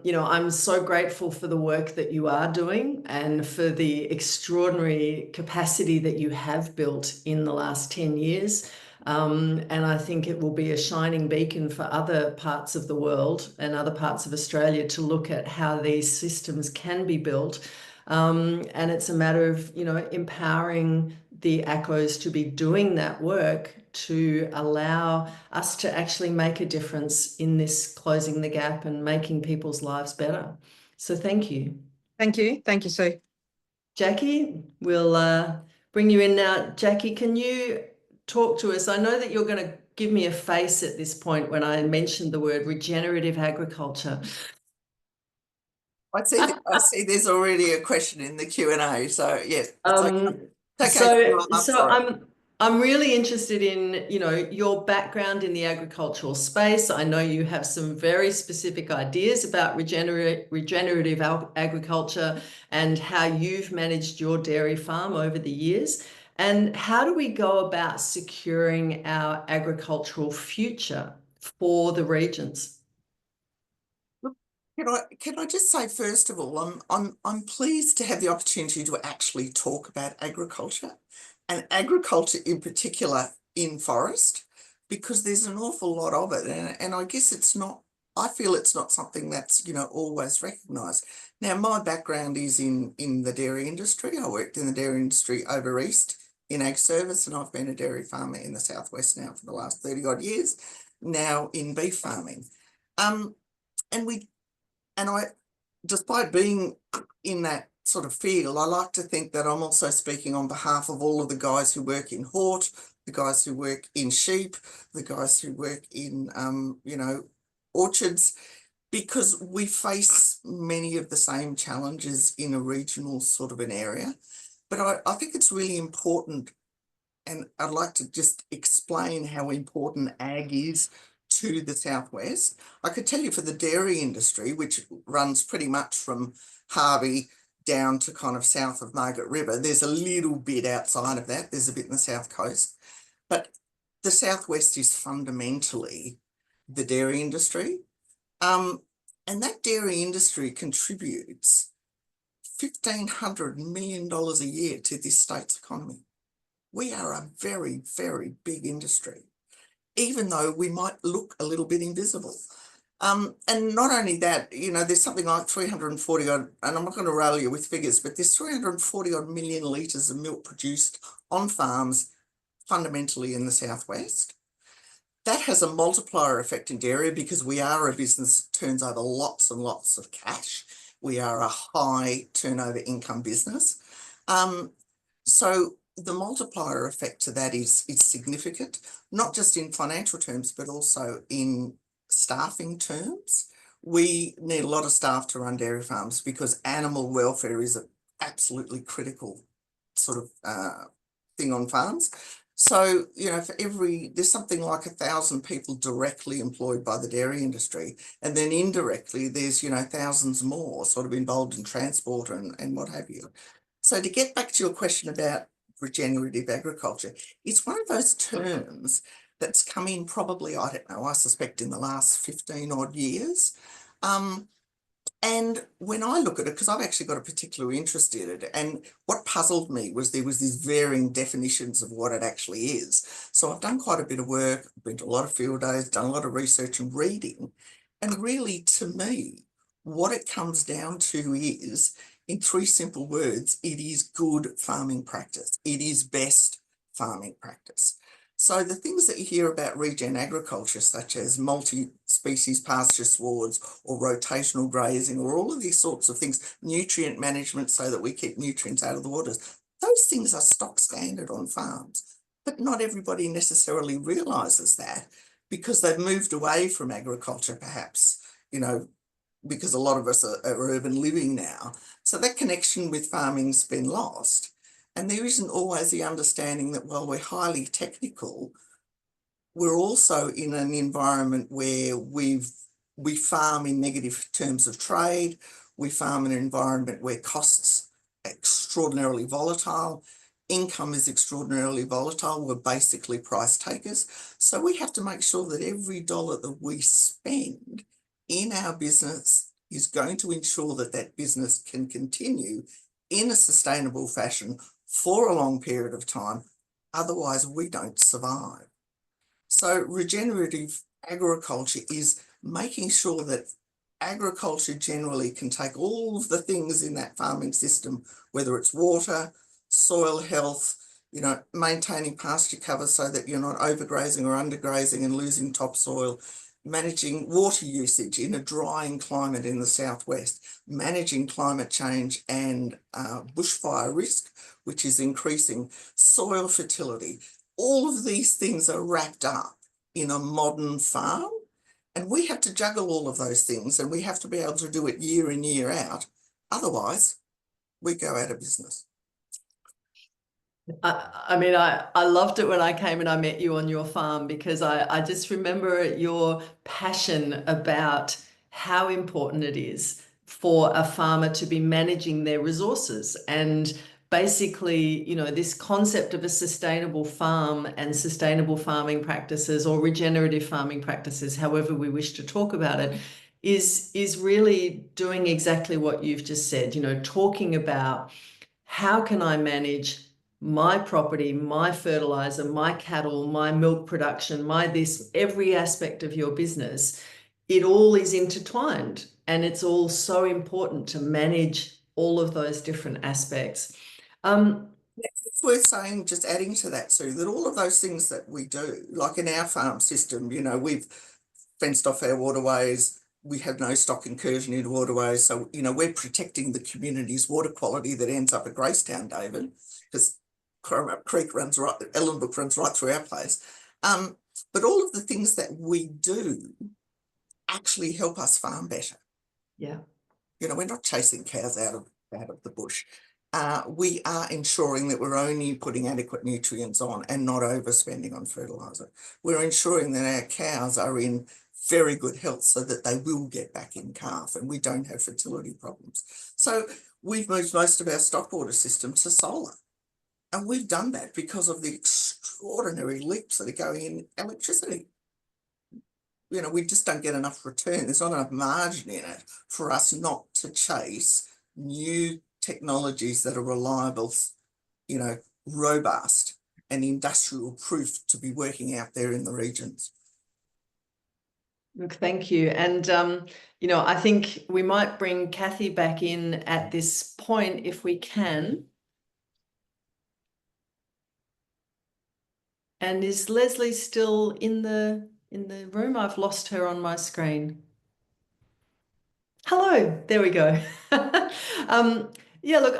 you know, I'm so grateful for the work that you are doing and for the extraordinary capacity that you have built in the last 10 years. And I think it will be a shining beacon for other parts of the world and other parts of Australia to look at how these systems can be built. And it's a matter of, you know, empowering the ACOs to be doing that work to allow us to actually make a difference in this closing the gap and making people's lives better. So thank you. Thank you. Thank you, Sue. Jacqui, we'll bring you in now. Jacqui, can you talk to us? I know that you're going to give me a face at this point when I mentioned the word regenerative agriculture. I see there's already a question in the Q&A, so yes, it's okay. It's okay. I'm really interested in, you know, your background in the agricultural space. I know you have some very specific ideas about regenerative agriculture and how you've managed your dairy farm over the years. And how do we go about securing our agricultural future for the regions? Can I just say, first of all, I'm pleased to have the opportunity to actually talk about agriculture, and agriculture in particular in Forrest, because there's an awful lot of it, and I guess I feel it's not something that's, you know, always recognised. Now, my background is in the dairy industry. I worked in the dairy industry over east in ag service, and I've been a dairy farmer in the southwest now for the last 30 odd years, now in beef farming. And I, despite being in that sort of field, I like to think that I'm also speaking on behalf of all of the guys who work in hort, the guys who work in sheep, the guys who work in, you know, orchards, because we face many of the same challenges in a regional sort of an area. But I think it's really important, and I'd like to just explain how important ag is to the southwest. I could tell you for the dairy industry, which runs pretty much from Harvey down to kind of south of Margaret River, there's a little bit outside of that. There's a bit in the south coast, but the southwest is fundamentally the dairy industry. And that dairy industry contributes $1,500 million a year to this state's economy. We are a very, very big industry, even though we might look a little bit invisible. And not only that, you know, there's something like 340 odd, and I'm not going to rail you with figures, but there's 340 odd million litres of milk produced on farms fundamentally in the southwest. That has a multiplier effect in dairy because we are a business that turns over lots and lots of cash. We are a high turnover income business. So the multiplier effect to that is significant, not just in financial terms, but also in staffing terms. We need a lot of staff to run dairy farms because animal welfare is an absolutely critical sort of thing on farms. So, you know, there's something like 1,000 people directly employed by the dairy industry. And then indirectly, there's, you know, thousands more sort of involved in transport and what have you. So to get back to your question about regenerative agriculture, it's one of those terms that's come in probably, I don't know, I suspect in the last 15 odd years. And when I look at it, because I've actually got a particular interest in it, and what puzzled me was there was these varying definitions of what it actually is. So I've done quite a bit of work, been to a lot of field days, done a lot of research and reading. And really, to me, what it comes down to is, in three simple words, it is good farming practice. It is best farming practice. So the things that you hear about regen agriculture, such as multi-species pasture swards or rotational grazing or all of these sorts of things, nutrient management so that we keep nutrients out of the waters, those things are stock standard on farms. But not everybody necessarily realises that because they've moved away from agriculture perhaps, you know, because a lot of us are urban living now. So that connection with farming's been lost. And there isn't always the understanding that while we're highly technical, we're also in an environment where we farm in negative terms of trade. We farm in an environment where costs are extraordinarily volatile. Income is extraordinarily volatile. We're basically price takers. So we have to make sure that every dollar that we spend in our business is going to ensure that that business can continue in a sustainable fashion for a long period of time. Otherwise, we don't survive. So regenerative agriculture is making sure that agriculture generally can take all of the things in that farming system, whether it's water, soil health, you know, maintaining pasture cover so that you're not overgrazing or undergrazing and losing topsoil, managing water usage in a drying climate in the southwest, managing climate change and bushfire risk, which is increasing, soil fertility. All of these things are wrapped up in a modern farm, and we have to juggle all of those things, and we have to be able to do it year in, year out. Otherwise, we go out of business. I mean, I loved it when I came and I met you on your farm, because I just remember your passion about how important it is for a farmer to be managing their resources. And basically, you know, this concept of a sustainable farm and sustainable farming practices, or regenerative farming practices, however we wish to talk about it, is really doing exactly what you've just said, you know, talking about how can I manage my property, my fertilizer, my cattle, my milk production, my this, every aspect of your business. It all is intertwined, and it's all so important to manage all of those different aspects. It's worth saying, just adding to that, Sue, that all of those things that we do, like in our farm system, you know, we've fenced off our waterways, we have no stock incursion into waterways. So, you know, we're protecting the community's water quality that ends up at Gracetown, David, because Creek runs right, Ellenbrook runs right through our place. But all of the things that we do actually help us farm better. Yeah. You know, we're not chasing cows out of the bush. We are ensuring that we're only putting adequate nutrients on and not overspending on fertiliser. We're ensuring that our cows are in very good health so that they will get back in calf and we don't have fertility problems. So we've moved most of our stock water system to solar. And we've done that because of the extraordinary leaps that are going in electricity. You know, we just don't get enough return. There's not enough margin in it for us not to chase new technologies that are reliable, you know, robust and industrial proof to be working out there in the regions. Look, thank you. And, you know, I think we might bring Cathy back in at this point if we can. And is Lesley still in the room? I've lost her on my screen. Hello, there we go. Yeah, look,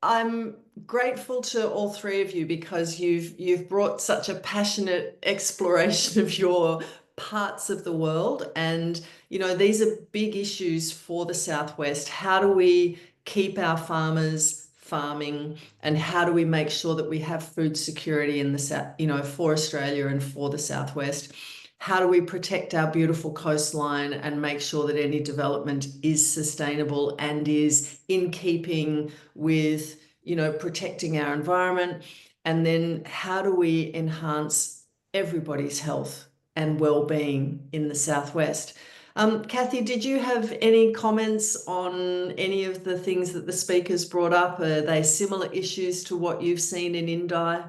I'm grateful to all three of you, because you've brought such a passionate exploration of your parts of the world. And, you know, these are big issues for the Southwest. How do we keep our farmers farming, and how do we make sure that we have food security in the South, you know, for Australia and for the Southwest? How do we protect our beautiful coastline and make sure that any development is sustainable and is in keeping with, you know, protecting our environment? And then how do we enhance everybody's health and well-being in the Southwest? Cathy, did you have any comments on any of the things that the speakers brought up? Are they similar issues to what you've seen in Indi?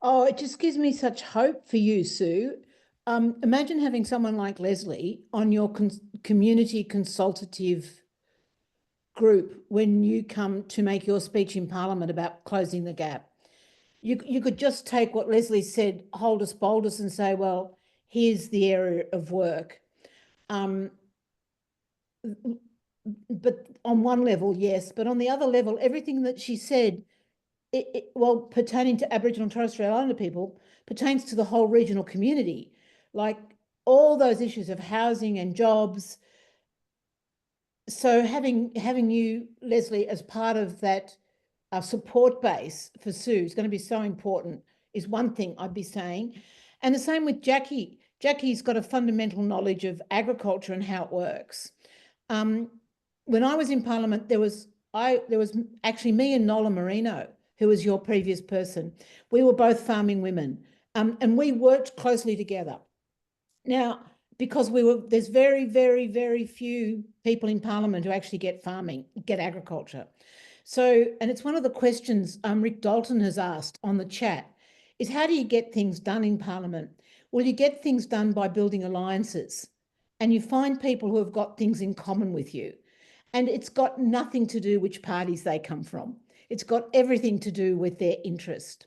Oh, it just gives me such hope for you, Sue. Imagine having someone like Lesley on your community consultative group when you come to make your speech in Parliament about closing the gap. You could just take what Lesley said, Holdus Boldus, and say, well, here's the area of work. But on one level, yes, but on the other level, everything that she said, well, pertaining to Aboriginal and Torres Strait Islander people, pertains to the whole regional community. Like all those issues of housing and jobs. So having you, Lesley, as part of that support base for Sue is going to be so important, is one thing I'd be saying. And the same with Jacqui. Jacqui's got a fundamental knowledge of agriculture and how it works. When I was in Parliament, there was actually me and Nola Marino, who was your previous person. We were both farming women, and we worked closely together. Now, because there's very, very, very few people in Parliament who actually get agriculture. So, and it's one of the questions Rick Dalton has asked on the chat, is how do you get things done in Parliament? Well, you get things done by building alliances, and you find people who have got things in common with you. And it's got nothing to do which parties they come from. It's got everything to do with their interest.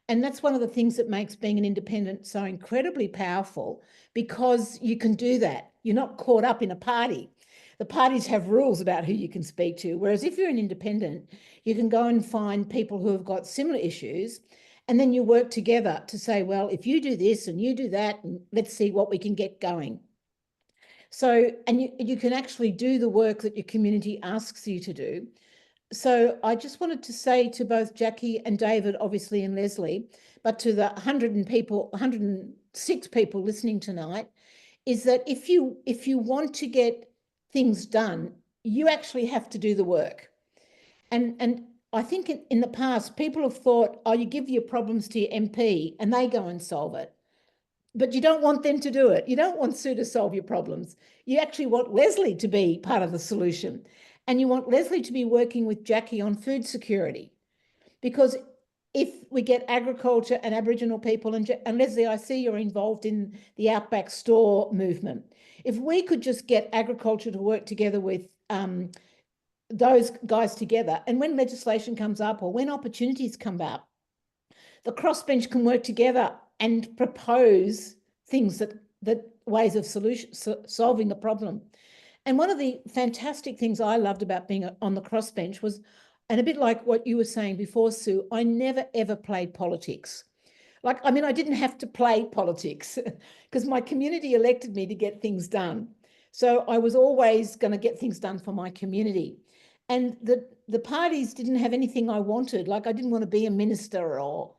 And that's one of the things that makes being an independent so incredibly powerful, because you can do that. You're not caught up in a party. The parties have rules about who you can speak to. Whereas if you're an independent, you can go and find people who have got similar issues, and then you work together to say, well, if you do this and you do that, and let's see what we can get going. So, and you can actually do the work that your community asks you to do. So I just wanted to say to both Jacqui and David, obviously, and Lesley, but to the 106 people listening tonight, is that if you want to get things done, you actually have to do the work. And I think in the past, people have thought, oh, you give your problems to your MP and they go and solve it. But you don't want them to do it. You don't want Sue to solve your problems. You actually want Lesley to be part of the solution. And you want Lesley to be working with Jacqui on food security. Because if we get agriculture and Aboriginal people, and Lesley, I see you're involved in the Outback Store movement. If we could just get agriculture to work together with those guys together, and when legislation comes up or when opportunities come up, the crossbench can work together and propose things that ways of solving the problem. And one of the fantastic things I loved about being on the crossbench was, and a bit like what you were saying before, Sue, I never ever played politics. Like, I mean, I didn't have to play politics because my community elected me to get things done. So I was always going to get things done for my community. And the parties didn't have anything I wanted. Like, I didn't want to be a minister, or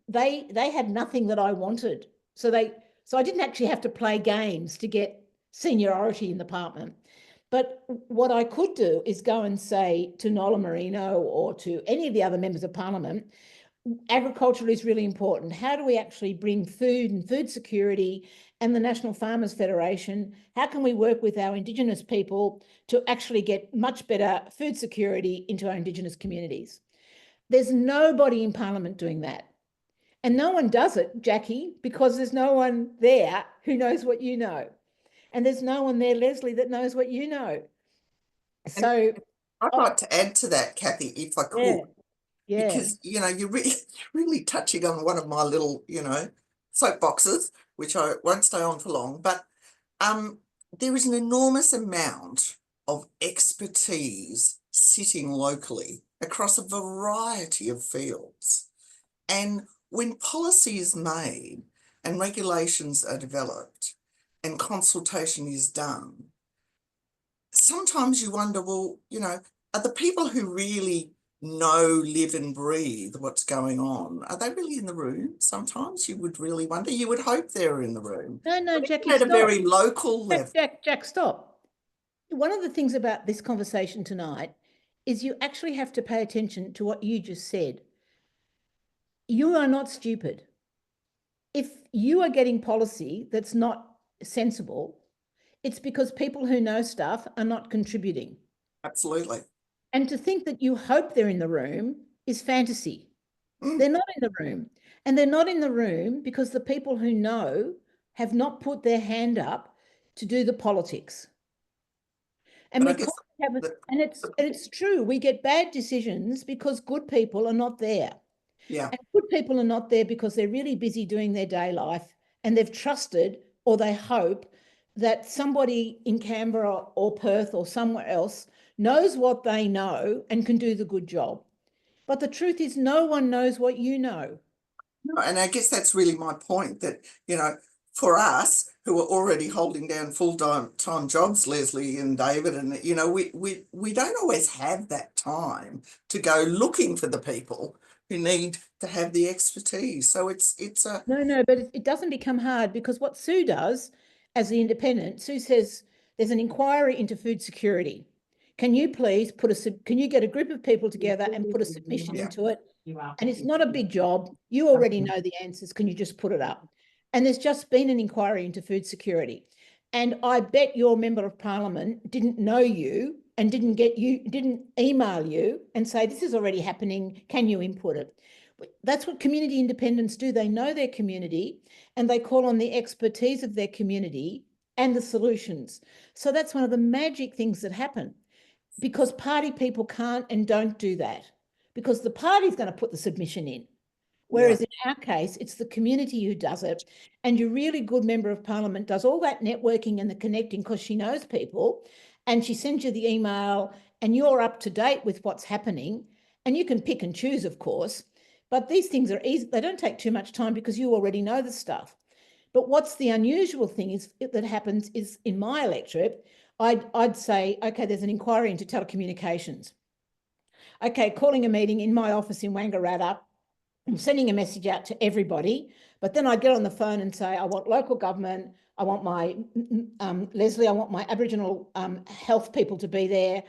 they had nothing that I wanted. So I didn't actually have to play games to get seniority in the parliament. But what I could do is go and say to Nola Marino or to any of the other members of parliament, agriculture is really important. How do we actually bring food and food security and the National Farmers Federation? How can we work with our Indigenous people to actually get much better food security into our Indigenous communities? There's nobody in Parliament doing that. And no one does it, Jacqui, because there's no one there who knows what you know. And there's no one there, Lesley, that knows what you know. So I'd like to add to that, Cathy, if I could. Yeah. Because, you know, you're really touching on one of my little, you know, soapboxes, which I won't stay on for long. But there is an enormous amount of expertise sitting locally across a variety of fields. And when policy is made and regulations are developed and consultation is done, sometimes you wonder, well, you know, are the people who really know, live and breathe what's going on, are they really in the room? Sometimes you would really wonder. You would hope they're in the room. No, Jacqui, at stop. a very local level. Jack, stop. One of the things about this conversation tonight is you actually have to pay attention to what you just said. You are not stupid. If you are getting policy that's not sensible, it's because people who know stuff are not contributing. Absolutely. And to think that you hope they're in the room is fantasy. They're not in the room. And they're not in the room because the people who know have not put their hand up to do the politics. And it's true, we get bad decisions because good people are not there. Yeah. And good people are not there because they're really busy doing their day life, and they've trusted, or they hope, that somebody in Canberra or Perth or somewhere else knows what they know and can do the good job. But the truth is, no one knows what you know. No, and I guess that's really my point, that, you know, for us who are already holding down full-time jobs, Lesley and David, and, you know, we don't always have that time to go looking for the people who need to have the expertise. So it's a... No, but it doesn't become hard, because what Sue does as the independent, Sue says there's an inquiry into food security. Can you please can you get a group of people together and put a submission into it? And it's not a big job. You already know the answers. Can you just put it up? And there's just been an inquiry into food security. And I bet your member of parliament didn't know you and didn't email you and say, this is already happening, can you input it? That's what community independents do. They know their community and they call on the expertise of their community and the solutions. So that's one of the magic things that happen, because party people can't and don't do that, because the party's going to put the submission in. Whereas in our case, it's the community who does it. And your really good member of parliament does all that networking and the connecting because she knows people, and she sends you the email and you're up to date with what's happening. And you can pick and choose, of course, but these things are easy. They don't take too much time because you already know the stuff. But what's the unusual thing is that happens is in my electorate, I'd say, okay, there's an inquiry into telecommunications. Okay, calling a meeting in my office in Wangaratta, I'm sending a message out to everybody, but then I get on the phone and say, I want local government, I want my, Lesley, I want my Aboriginal health people to be there,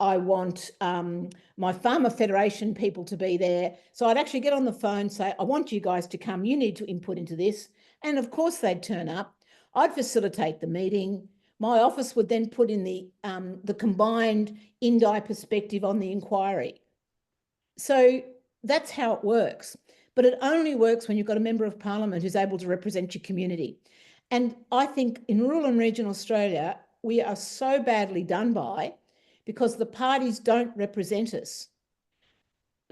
I want my Farmer Federation people to be there. So I'd actually get on the phone and say, I want you guys to come, you need to input into this. And of course they'd turn up. I'd facilitate the meeting. My office would then put in the combined Indi perspective on the inquiry. So that's how it works. But it only works when you've got a member of parliament who's able to represent your community. And I think in rural and regional Australia, we are so badly done by because the parties don't represent us.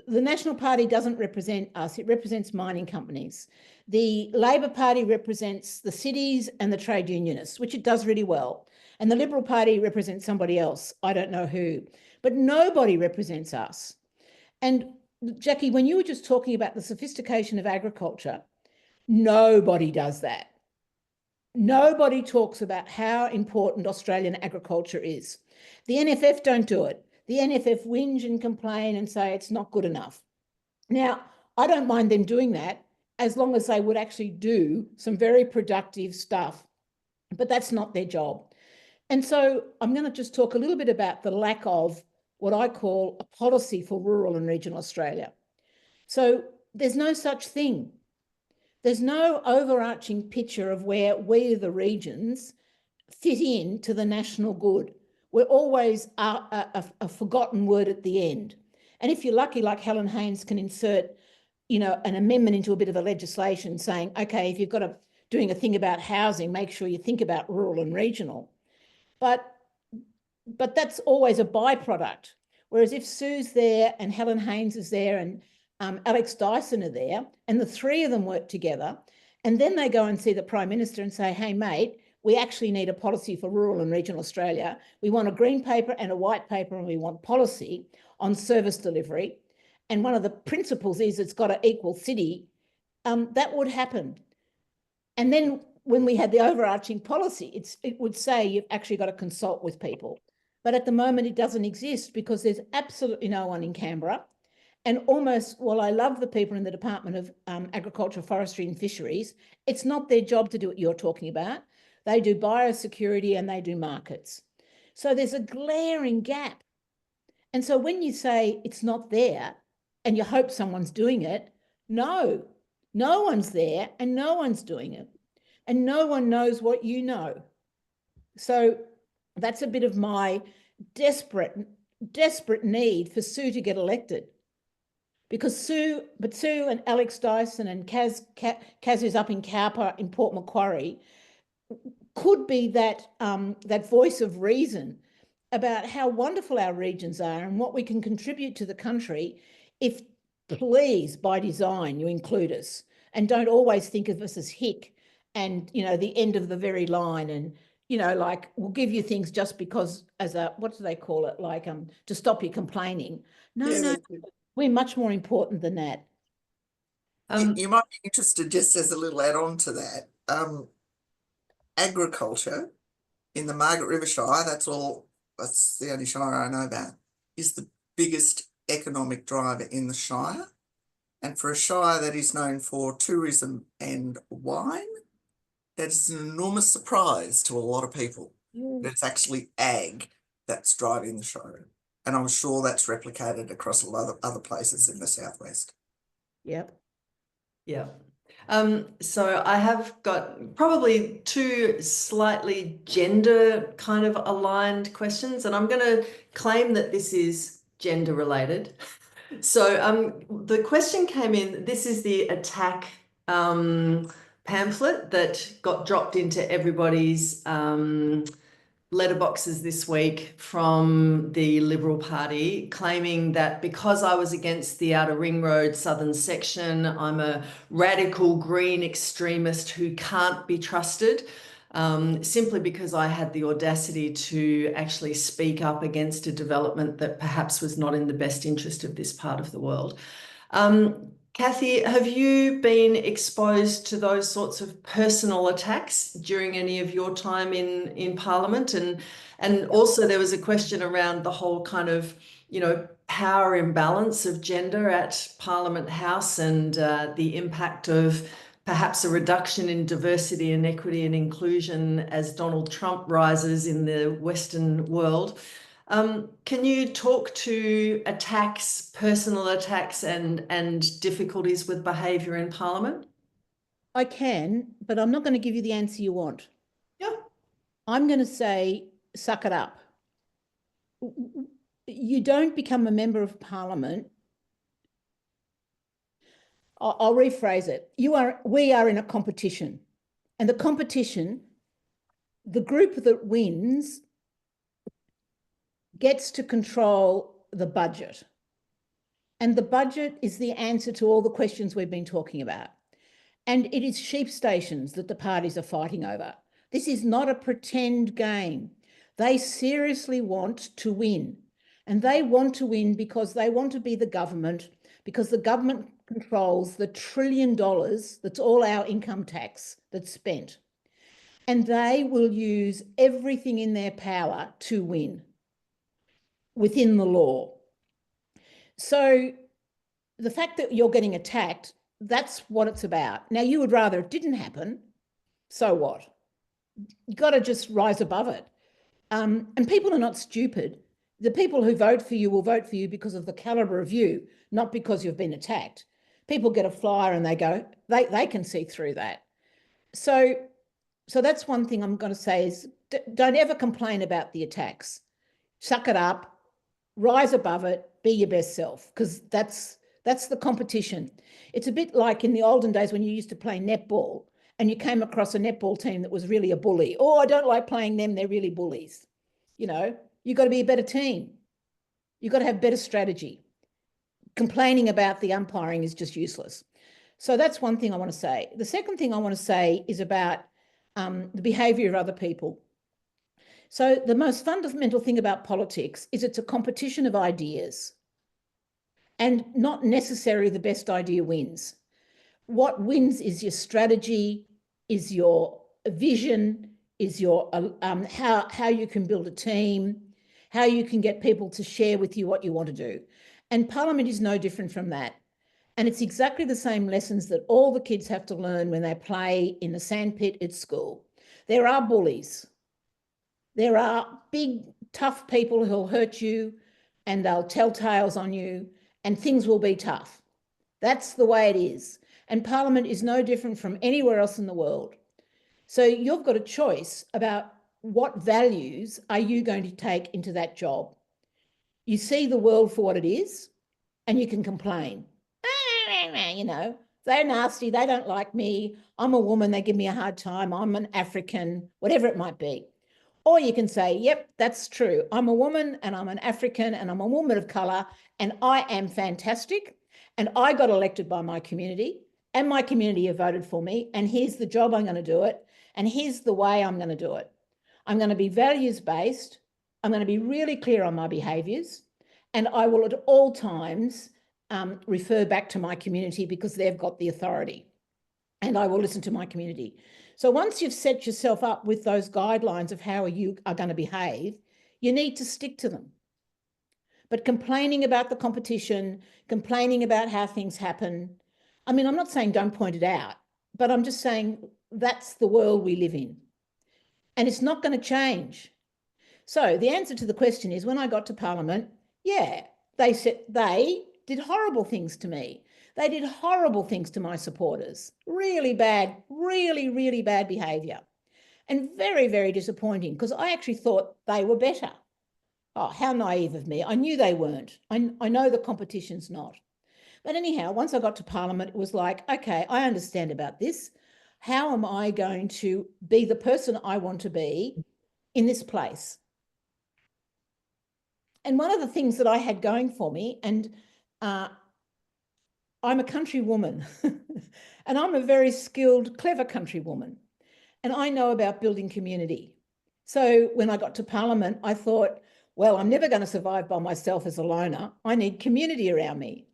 The National Party doesn't represent us, it represents mining companies. The Labor Party represents the cities and the trade unionists, which it does really well. And the Liberal Party represents somebody else, I don't know who, but nobody represents us. And Jacqui, when you were just talking about the sophistication of agriculture, nobody does that. Nobody talks about how important Australian agriculture is. The NFF don't do it. The NFF whinge and complain and say it's not good enough. Now, I don't mind them doing that as long as they would actually do some very productive stuff, but that's not their job. And so I'm going to just talk a little bit about the lack of what I call a policy for rural and regional Australia. So there's no such thing. There's no overarching picture of where we, the regions, fit in to the national good. We're always a forgotten word at the end. And if you're lucky, like Helen Haynes can insert, an amendment into a bit of a legislation saying, okay, if you've got doing a thing about housing, make sure you think about rural and regional. But that's always a byproduct. Whereas if Sue's there and Helen Haynes is there and Alex Dyson are there, and the three of them work together, and then they go and see the Prime Minister and say, hey, mate, we actually need a policy for rural and regional Australia. We want a green paper and a white paper, and we want policy on service delivery. And one of the principles is it's got to equal city. That would happen. And then when we had the overarching policy, it would say you've actually got to consult with people. But at the moment, it doesn't exist because there's absolutely no one in Canberra. And almost, while I love the people in the Department of Agriculture, Forestry and Fisheries, it's not their job to do what you're talking about. They do biosecurity and they do markets. So there's a glaring gap. And so when you say it's not there and you hope someone's doing it, no one's there and no one's doing it. And no one knows what you know. So that's a bit of my desperate need for Sue to get elected. Because Sue and Alex Dyson and Kaz who's up in Cowper in Port Macquarie could be that voice of reason about how wonderful our regions are and what we can contribute to the country if, please, by design, you include us and don't always think of us as hick and, the end of the very line and, like we'll give you things just because as a, what do they call it? Like to stop you complaining. No, we're much more important than that. You might be interested, just as a little add-on to that, agriculture in the Margaret River Shire, that's the only shire I know about, is the biggest economic driver in the shire. And for a shire that is known for tourism and wine, that is an enormous surprise to a lot of people. That it's actually ag that's driving the shire. And I'm sure that's replicated across a lot of other places in the southwest. Yep. Yeah. So I have got probably two slightly gender kind of aligned questions, and I'm going to claim that this is gender related. So the question came in, this is the attack pamphlet that got dropped into everybody's letterboxes this week from the Liberal Party, claiming that because I was against the Outer Ring Road southern section, I'm a radical green extremist who can't be trusted, simply because I had the audacity to actually speak up against a development that perhaps was not in the best interest of this part of the world. Cathy, have you been exposed to those sorts of personal attacks during any of your time in Parliament? And also there was a question around the whole kind of, power imbalance of gender at Parliament House and the impact of perhaps a reduction in diversity and equity and inclusion as Donald Trump rises in the Western world. Can you talk to attacks, personal attacks, and difficulties with behaviour in Parliament? I can, but I'm not going to give you the answer you want. Yeah. I'm going to say, suck it up. You don't become a member of Parliament. I'll rephrase it. We are in a competition, and the competition, the group that wins gets to control the budget. And the budget is the answer to all the questions we've been talking about. And it is sheep stations that the parties are fighting over. This is not a pretend game. They seriously want to win. And they want to win because they want to be the government, because the government controls the $1 trillion that's all our income tax that's spent. And they will use everything in their power to win within the law. So the fact that you're getting attacked, that's what it's about. Now, you would rather it didn't happen. So what? You've got to just rise above it. And people are not stupid. The people who vote for you will vote for you because of the calibre of you, not because you've been attacked. People get a flyer and they go, they can see through that. So that's one thing I'm going to say is don't ever complain about the attacks. Suck it up, rise above it, be your best self, because that's the competition. It's a bit like in the olden days when you used to play netball and you came across a netball team that was really a bully. Oh, I don't like playing them, they're really bullies. You've got to be a better team. You've got to have better strategy. Complaining about the umpiring is just useless. So that's one thing I want to say. The second thing I want to say is about the behaviour of other people. So the most fundamental thing about politics is it's a competition of ideas, and not necessarily the best idea wins. What wins is your strategy, is your vision, is your how you can build a team, how you can get people to share with you what you want to do. And Parliament is no different from that. And it's exactly the same lessons that all the kids have to learn when they play in the sandpit at school. There are bullies. There are big, tough people who'll hurt you and they'll tell tales on you and things will be tough. That's the way it is. And Parliament is no different from anywhere else in the world. So you've got a choice about what values are you going to take into that job. You see the world for what it is and you can complain. They're nasty, they don't like me, I'm a woman, they give me a hard time, I'm an African, whatever it might be. Or you can say, yep, that's true. I'm a woman and I'm an African and I'm a woman of colour and I am fantastic and I got elected by my community and my community have voted for me and here's the job I'm going to do it and here's the way I'm going to do it. I'm going to be values-based. I'm going to be really clear on my behaviours and I will at all times refer back to my community because they've got the authority and I will listen to my community. So once you've set yourself up with those guidelines of how you are going to behave, you need to stick to them. But complaining about the competition, complaining about how things happen, I mean, I'm not saying don't point it out, but I'm just saying that's the world we live in. And it's not going to change. So the answer to the question is when I got to Parliament, yeah, they did horrible things to me. They did horrible things to my supporters, really bad, really bad behaviour, and very, very disappointing because I actually thought they were better. Oh, how naive of me. I knew they weren't. I know the competition's not. But anyhow, once I got to Parliament, it was like, okay, I understand about this. How am I going to be the person I want to be in this place? And one of the things that I had going for me, and I'm a country woman, and I'm a very skilled, clever country woman, and I know about building community. So when I got to Parliament, I thought, well, I'm never going to survive by myself as a loner. I need community around me.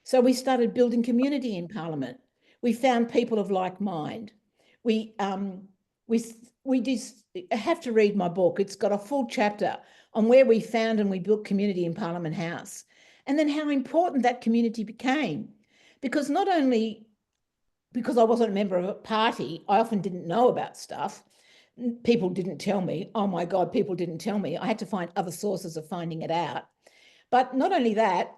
So we started building community in Parliament. We found people of like mind. We did have to read my book. It's got a full chapter on where we found and we built community in Parliament House, and then how important that community became. Because not only because I wasn't a member of a party, I often didn't know about stuff. People didn't tell me. Oh my God, people didn't tell me. I had to find other sources of finding it out. But not only that,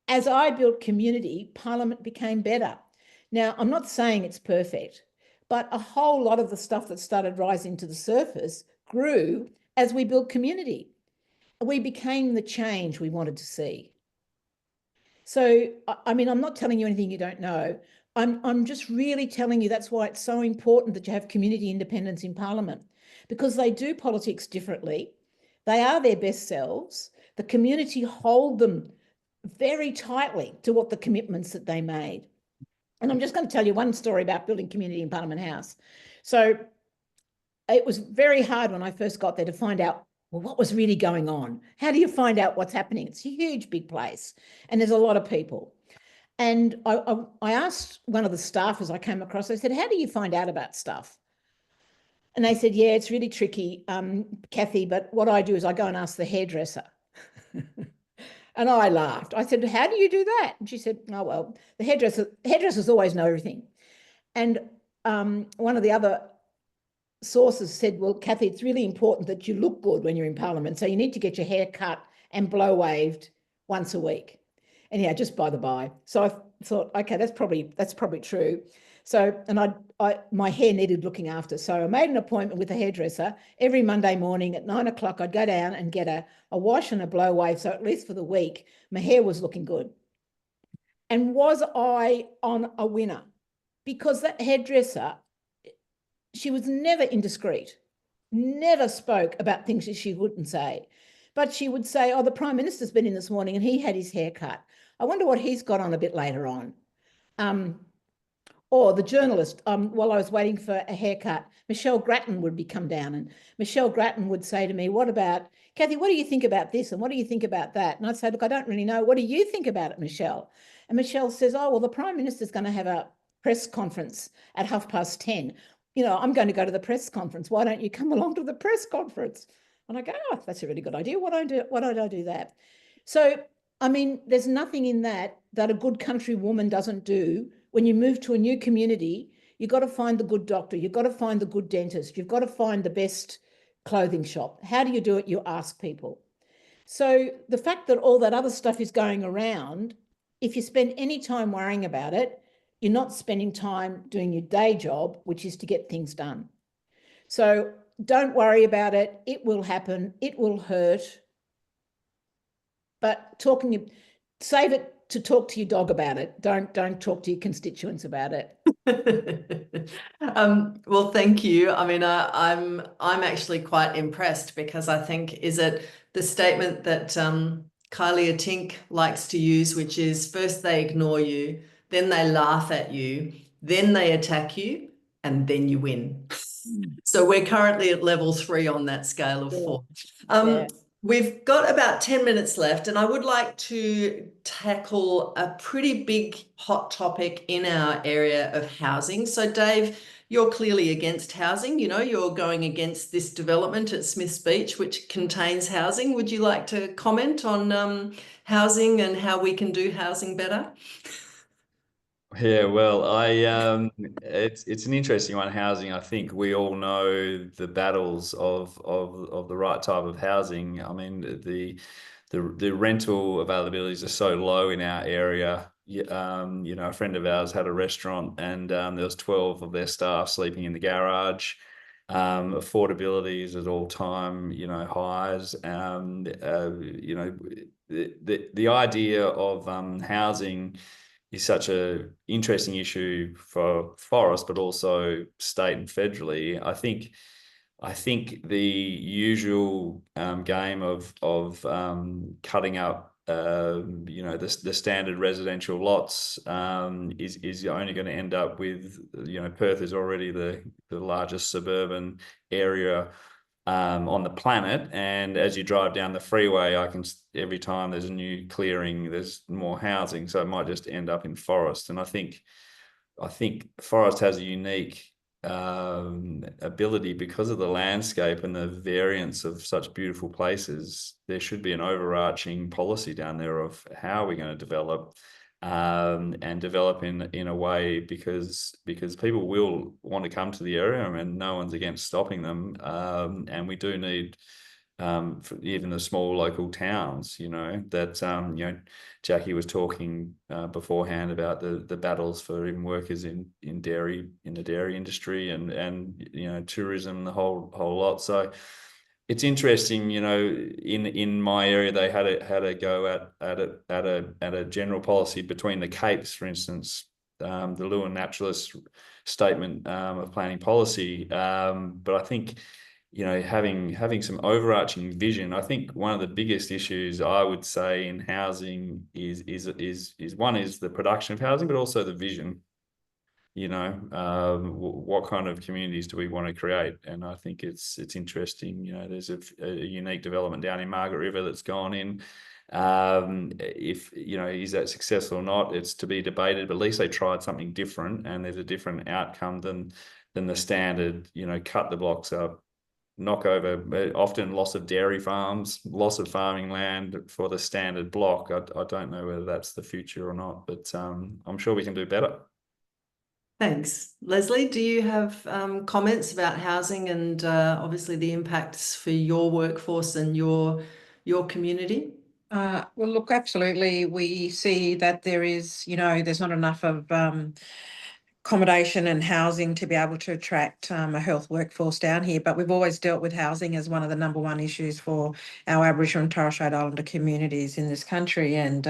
as I built community, Parliament became better. Now, I'm not saying it's perfect, but a whole lot of the stuff that started rising to the surface grew as we built community. We became the change we wanted to see. So, I mean, I'm not telling you anything you don't know. I'm just really telling you that's why it's so important that you have community independence in Parliament, because they do politics differently. They are their best selves. The community hold them very tightly to what the commitments that they made. And I'm just going to tell you one story about building community in Parliament House. So it was very hard when I first got there to find out, well, what was really going on? How do you find out what's happening? It's a huge, big place, and there's a lot of people. And I asked one of the staffers I came across, I said, how do you find out about stuff? And they said, yeah, it's really tricky, Cathy, but what I do is I go and ask the hairdresser. And I laughed. I said, how do you do that? And she said, oh, well, the hairdressers always know everything. And one of the other sources said, well, Cathy, it's really important that you look good when you're in Parliament. So you need to get your hair cut and blow waved once a week. And yeah, just by the by. So I thought, okay, that's probably true. So, and my hair needed looking after. So I made an appointment with a hairdresser every Monday morning at 9 o'clock. I'd go down and get a wash and a blow wave. So at least for the week, my hair was looking good. And was I on a winner? Because that hairdresser, she was never indiscreet, never spoke about things that she wouldn't say. But she would say, oh, the Prime Minister's been in this morning and he had his hair cut. I wonder what he's got on a bit later on. Or the journalist, while I was waiting for a haircut, Michelle Grattan would come down, and Michelle Grattan would say to me, what about, Cathy, what do you think about this? And what do you think about that? And I'd say, look, I don't really know. What do you think about it, Michelle? And Michelle says, oh, well, the Prime Minister's going to have a press conference at 10:30. You know, I'm going to go to the press conference. Why don't you come along to the press conference? And I go, oh, that's a really good idea. Why don't I do that? So, I mean, there's nothing in that a good country woman doesn't do. When you move to a new community, you've got to find the good doctor. You've got to find the good dentist. You've got to find the best clothing shop. How do you do it? You ask people. So the fact that all that other stuff is going around, if you spend any time worrying about it, you're not spending time doing your day job, which is to get things done. So don't worry about it. It will happen. It will hurt. But save it to talk to your dog about it. Don't talk to your constituents about it. Well, thank you. I mean, I'm actually quite impressed because I think, is it the statement that Kylie Tink likes to use, which is first they ignore you, then they laugh at you, then they attack you, and then you win. So we're currently at level 3 on that scale of 4. Yeah. We've got about 10 minutes left, and I would like to tackle a pretty big hot topic in our area of housing. So Dave, you're clearly against housing. You know, you're going against this development at Smiths Beach, which contains housing. Would you like to comment on housing and how we can do housing better? Yeah, well, it's an interesting one, housing. I think we all know the battles of the right type of housing. I mean, the rental availabilities are so low in our area. you know, a friend of ours had a restaurant, and there was 12 of their staff sleeping in the garage. Affordability is at all-time, you know, highs. You know, the idea of housing is such a interesting issue for Forrest, but also state and federally. I think the usual game of cutting up, you know, the standard residential lots is only going to end up with, you know, Perth is already the largest suburban area on the planet, and as you drive down the freeway, every time there's a new clearing, there's more housing, so it might just end up in Forrest. And I think Forrest has a unique ability because of the landscape and the variance of such beautiful places. There should be an overarching policy down there of how we're going to develop, and develop in a way, because people will want to come to the area, and no one's against stopping them. And we do need for even the small local towns, you know, that you know, Jacqui was talking beforehand about the battles for even workers in the dairy industry, and you know, tourism, the whole lot. So it's interesting, you know, in my area they had a go at a general policy between the Capes, for instance, the Lewin Naturalist statement of planning policy, but I think, you know, having some overarching vision. I think one of the biggest issues I would say in housing is one is the production of housing, but also the vision. You know, what kind of communities do we want to create? And I think it's interesting. You know, there's a unique development down in Margaret River that's gone in. If, you know, is that successful or not, it's to be debated, but at least they tried something different, and there's a different outcome than the standard, you know, cut the blocks up, knock over, often loss of dairy farms, loss of farming land for the standard block. I don't know whether that's the future or not, but I'm sure we can do better. Thanks. Lesley, do you have comments about housing and obviously the impacts for your workforce and your community? Well, look, absolutely. We see that there is, you know, there's not enough of accommodation and housing to be able to attract a health workforce down here. But we've always dealt with housing as one of the number one issues for our Aboriginal and Torres Strait Islander communities in this country. And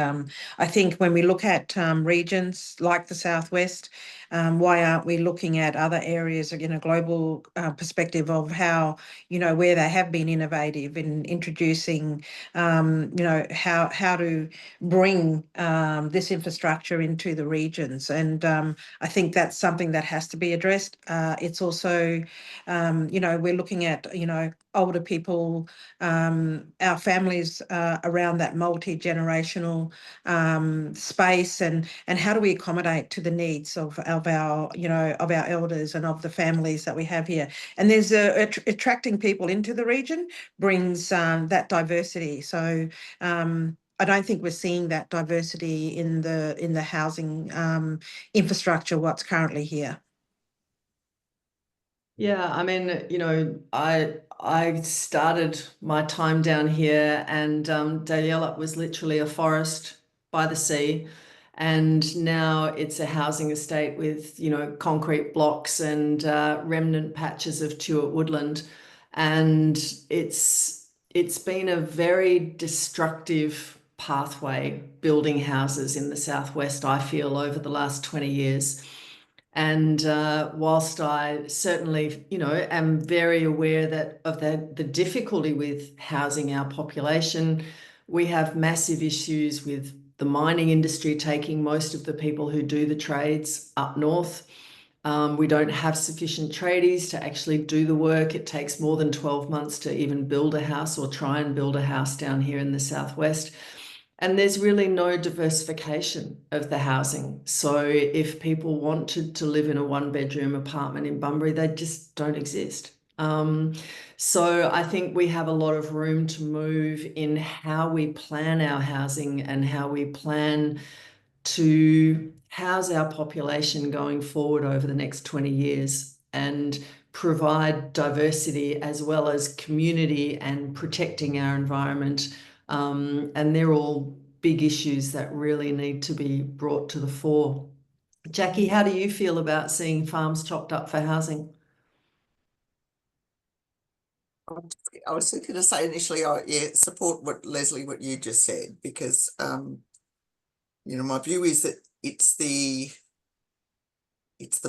I think when we look at regions like the Southwest, why aren't we looking at other areas in a global perspective of how, you know, where they have been innovative in introducing, you know, how to bring this infrastructure into the regions. And I think that's something that has to be addressed. It's also, you know, we're looking at, you know, older people, our families around that multi-generational space, and how do we accommodate to the needs of our, you know, of our elders and of the families that we have here. And there's attracting people into the region brings that diversity. So I don't think we're seeing that diversity in the housing infrastructure what's currently here. Yeah, I mean, you know, I started my time down here, and Dalyella was literally a forest by the sea, and now it's a housing estate with, you know, concrete blocks and remnant patches of Tuart woodland, and it's been a very destructive pathway building houses in the Southwest, I feel, over the last 20 years. And whilst I certainly, you know, am very aware of the difficulty with housing our population, we have massive issues with the mining industry taking most of the people who do the trades up north. We don't have sufficient tradies to actually do the work. It takes more than 12 months to even build a house or try and build a house down here in the Southwest. And there's really no diversification of the housing. So if people wanted to live in a one-bedroom apartment in Bunbury, they just don't exist. So I think we have a lot of room to move in how we plan our housing and how we plan to house our population going forward over the next 20 years and provide diversity as well as community and protecting our environment. And they're all big issues that really need to be brought to the fore. Jacqui, how do you feel about seeing farms chopped up for housing? I was going to say initially, support what Lesley, what you just said, because my view is that it's the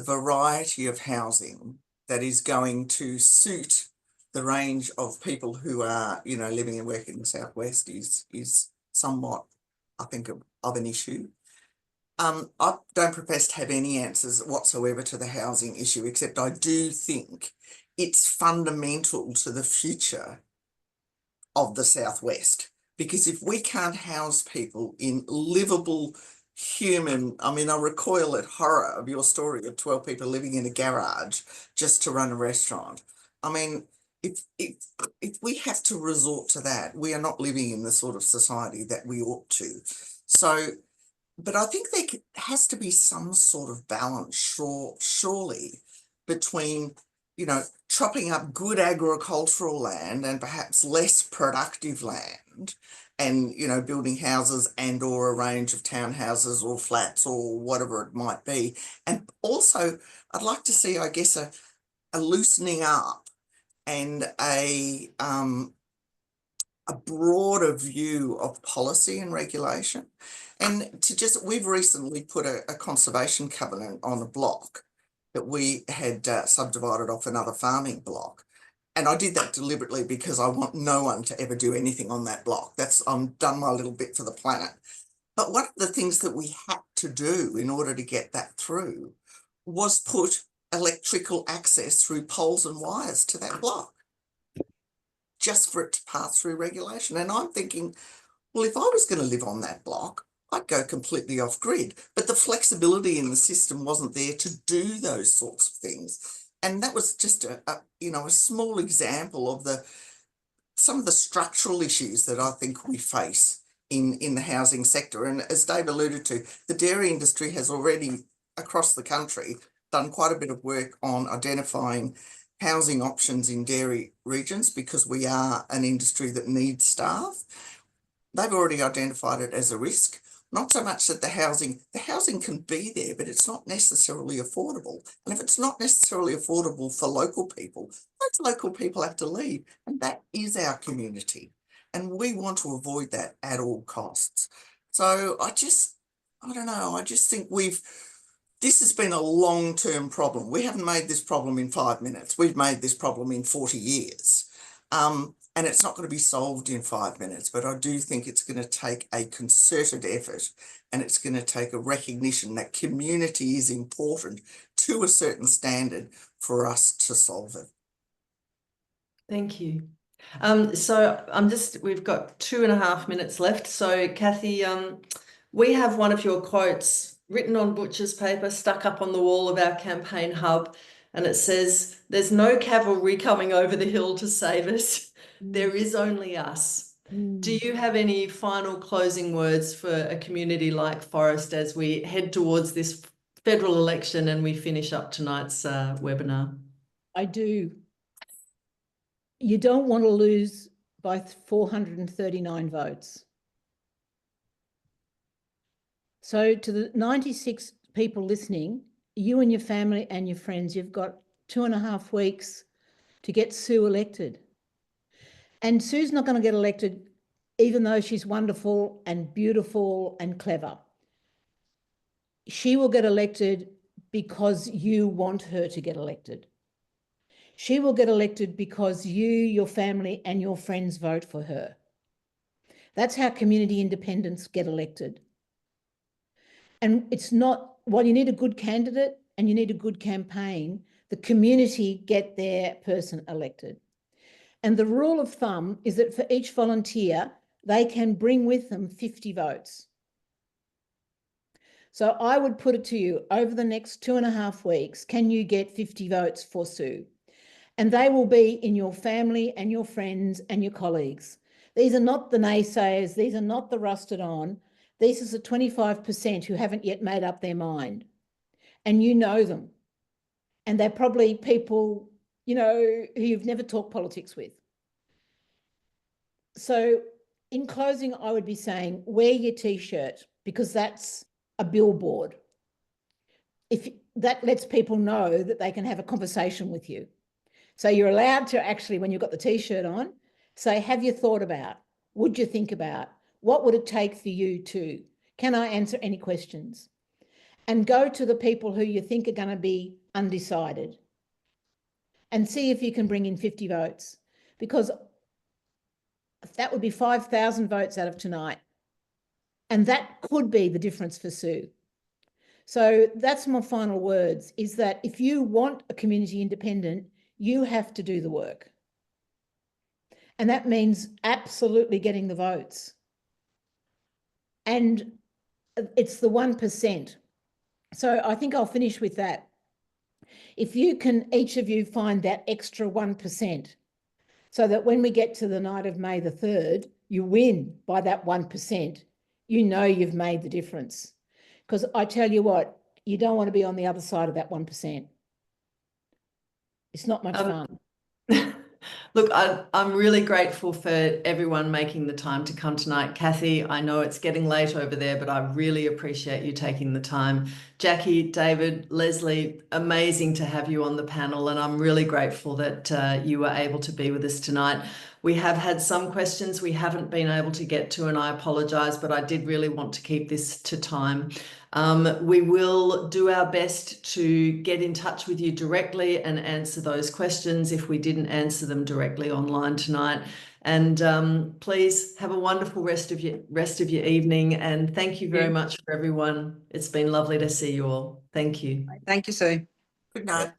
variety of housing that is going to suit the range of people who are, living and working in the Southwest is somewhat, I think, of an issue. I don't profess to have any answers whatsoever to the housing issue, except I do think it's fundamental to the future of the Southwest. Because if we can't house people in livable human, I recoil at horror of your story of 12 people living in a garage just to run a restaurant. If we have to resort to that, we are not living in the sort of society that we ought to. So, but I think there has to be some sort of balance, surely, between, chopping up good agricultural land and perhaps less productive land and, building houses and or a range of townhouses or flats or whatever it might be. And also, I'd like to see, I guess, a loosening up and a broader view of policy and regulation. And we've recently put a conservation covenant on a block that we had subdivided off another farming block. And I did that deliberately because I want no one to ever do anything on that block. I'm done my little bit for the planet. But one of the things that we had to do in order to get that through was put electrical access through poles and wires to that block, just for it to pass through regulation. And I'm thinking, well, if I was going to live on that block, I'd go completely off grid. But the flexibility in the system wasn't there to do those sorts of things. And that was just a small example of some of the structural issues that I think we face in the housing sector. And as Dave alluded to, the dairy industry has already, across the country, done quite a bit of work on identifying housing options in dairy regions because we are an industry that needs staff. They've already identified it as a risk. Not so much that the housing can be there, but it's not necessarily affordable. And if it's not necessarily affordable for local people, those local people have to leave. And that is our community. And we want to avoid that at all costs. So I don't know, I just think this has been a long-term problem. We haven't made this problem in 5 minutes. We've made this problem in 40 years. And it's not going to be solved in 5 minutes, but I do think it's going to take a concerted effort and it's going to take a recognition that community is important to a certain standard for us to solve it. Thank you. So we've got 2.5 minutes left. So Cathy, we have one of your quotes written on butcher's paper, stuck up on the wall of our campaign hub. And it says, "There's no cavalry coming over the hill to save us. There is only us." Do you have any final closing words for a community like Forrest as we head towards this federal election and we finish up tonight's webinar? I do. You don't want to lose by 439 votes. So to the 96 people listening, you and your family and your friends, you've got 2.5 weeks to get Sue elected. And Sue's not going to get elected even though she's wonderful and beautiful and clever. She will get elected because you want her to get elected. She will get elected because you, your family and your friends vote for her. That's how community independents get elected. And it's not, while you need a good candidate and you need a good campaign, the community get their person elected. And the rule of thumb is that for each volunteer, they can bring with them 50 votes. So I would put it to you, over the next 2.5 weeks, can you get 50 votes for Sue? And they will be in your family and your friends and your colleagues. These are not the naysayers. These are not the rusted on. These are the 25% who haven't yet made up their mind. And you know them. And they're probably people, who you've never talked politics with. So in closing, I would be saying, wear your T-shirt, because that's a billboard. If that lets people know that they can have a conversation with you. So you're allowed to actually, when you've got the T-shirt on, say, have you thought about, would you think about, what would it take for you to, can I answer any questions? And go to the people who you think are going to be undecided and see if you can bring in 50 votes, because that would be 5,000 votes out of tonight. And that could be the difference for Sue. So that's my final words, is that if you want a community independent, you have to do the work. And that means absolutely getting the votes. And it's the 1%. So I think I'll finish with that. If you can, each of you, find that extra 1%, so that when we get to the night of May the 3rd, you win by that 1%, you know you've made the difference. Because I tell you what, you don't want to be on the other side of that 1%. It's not much fun. Look, I'm really grateful for everyone making the time to come tonight. Cathy, I know it's getting late over there, but I really appreciate you taking the time. Jacqui, David, Lesley, amazing to have you on the panel, and I'm really grateful that you were able to be with us tonight. We have had some questions we haven't been able to get to, and I apologise, but I did really want to keep this to time. We will do our best to get in touch with you directly and answer those questions if we didn't answer them directly online tonight. And please have a wonderful rest of your evening. And thank you very much for everyone. It's been lovely to see you all. Thank you. Thank you, Sue. Good night.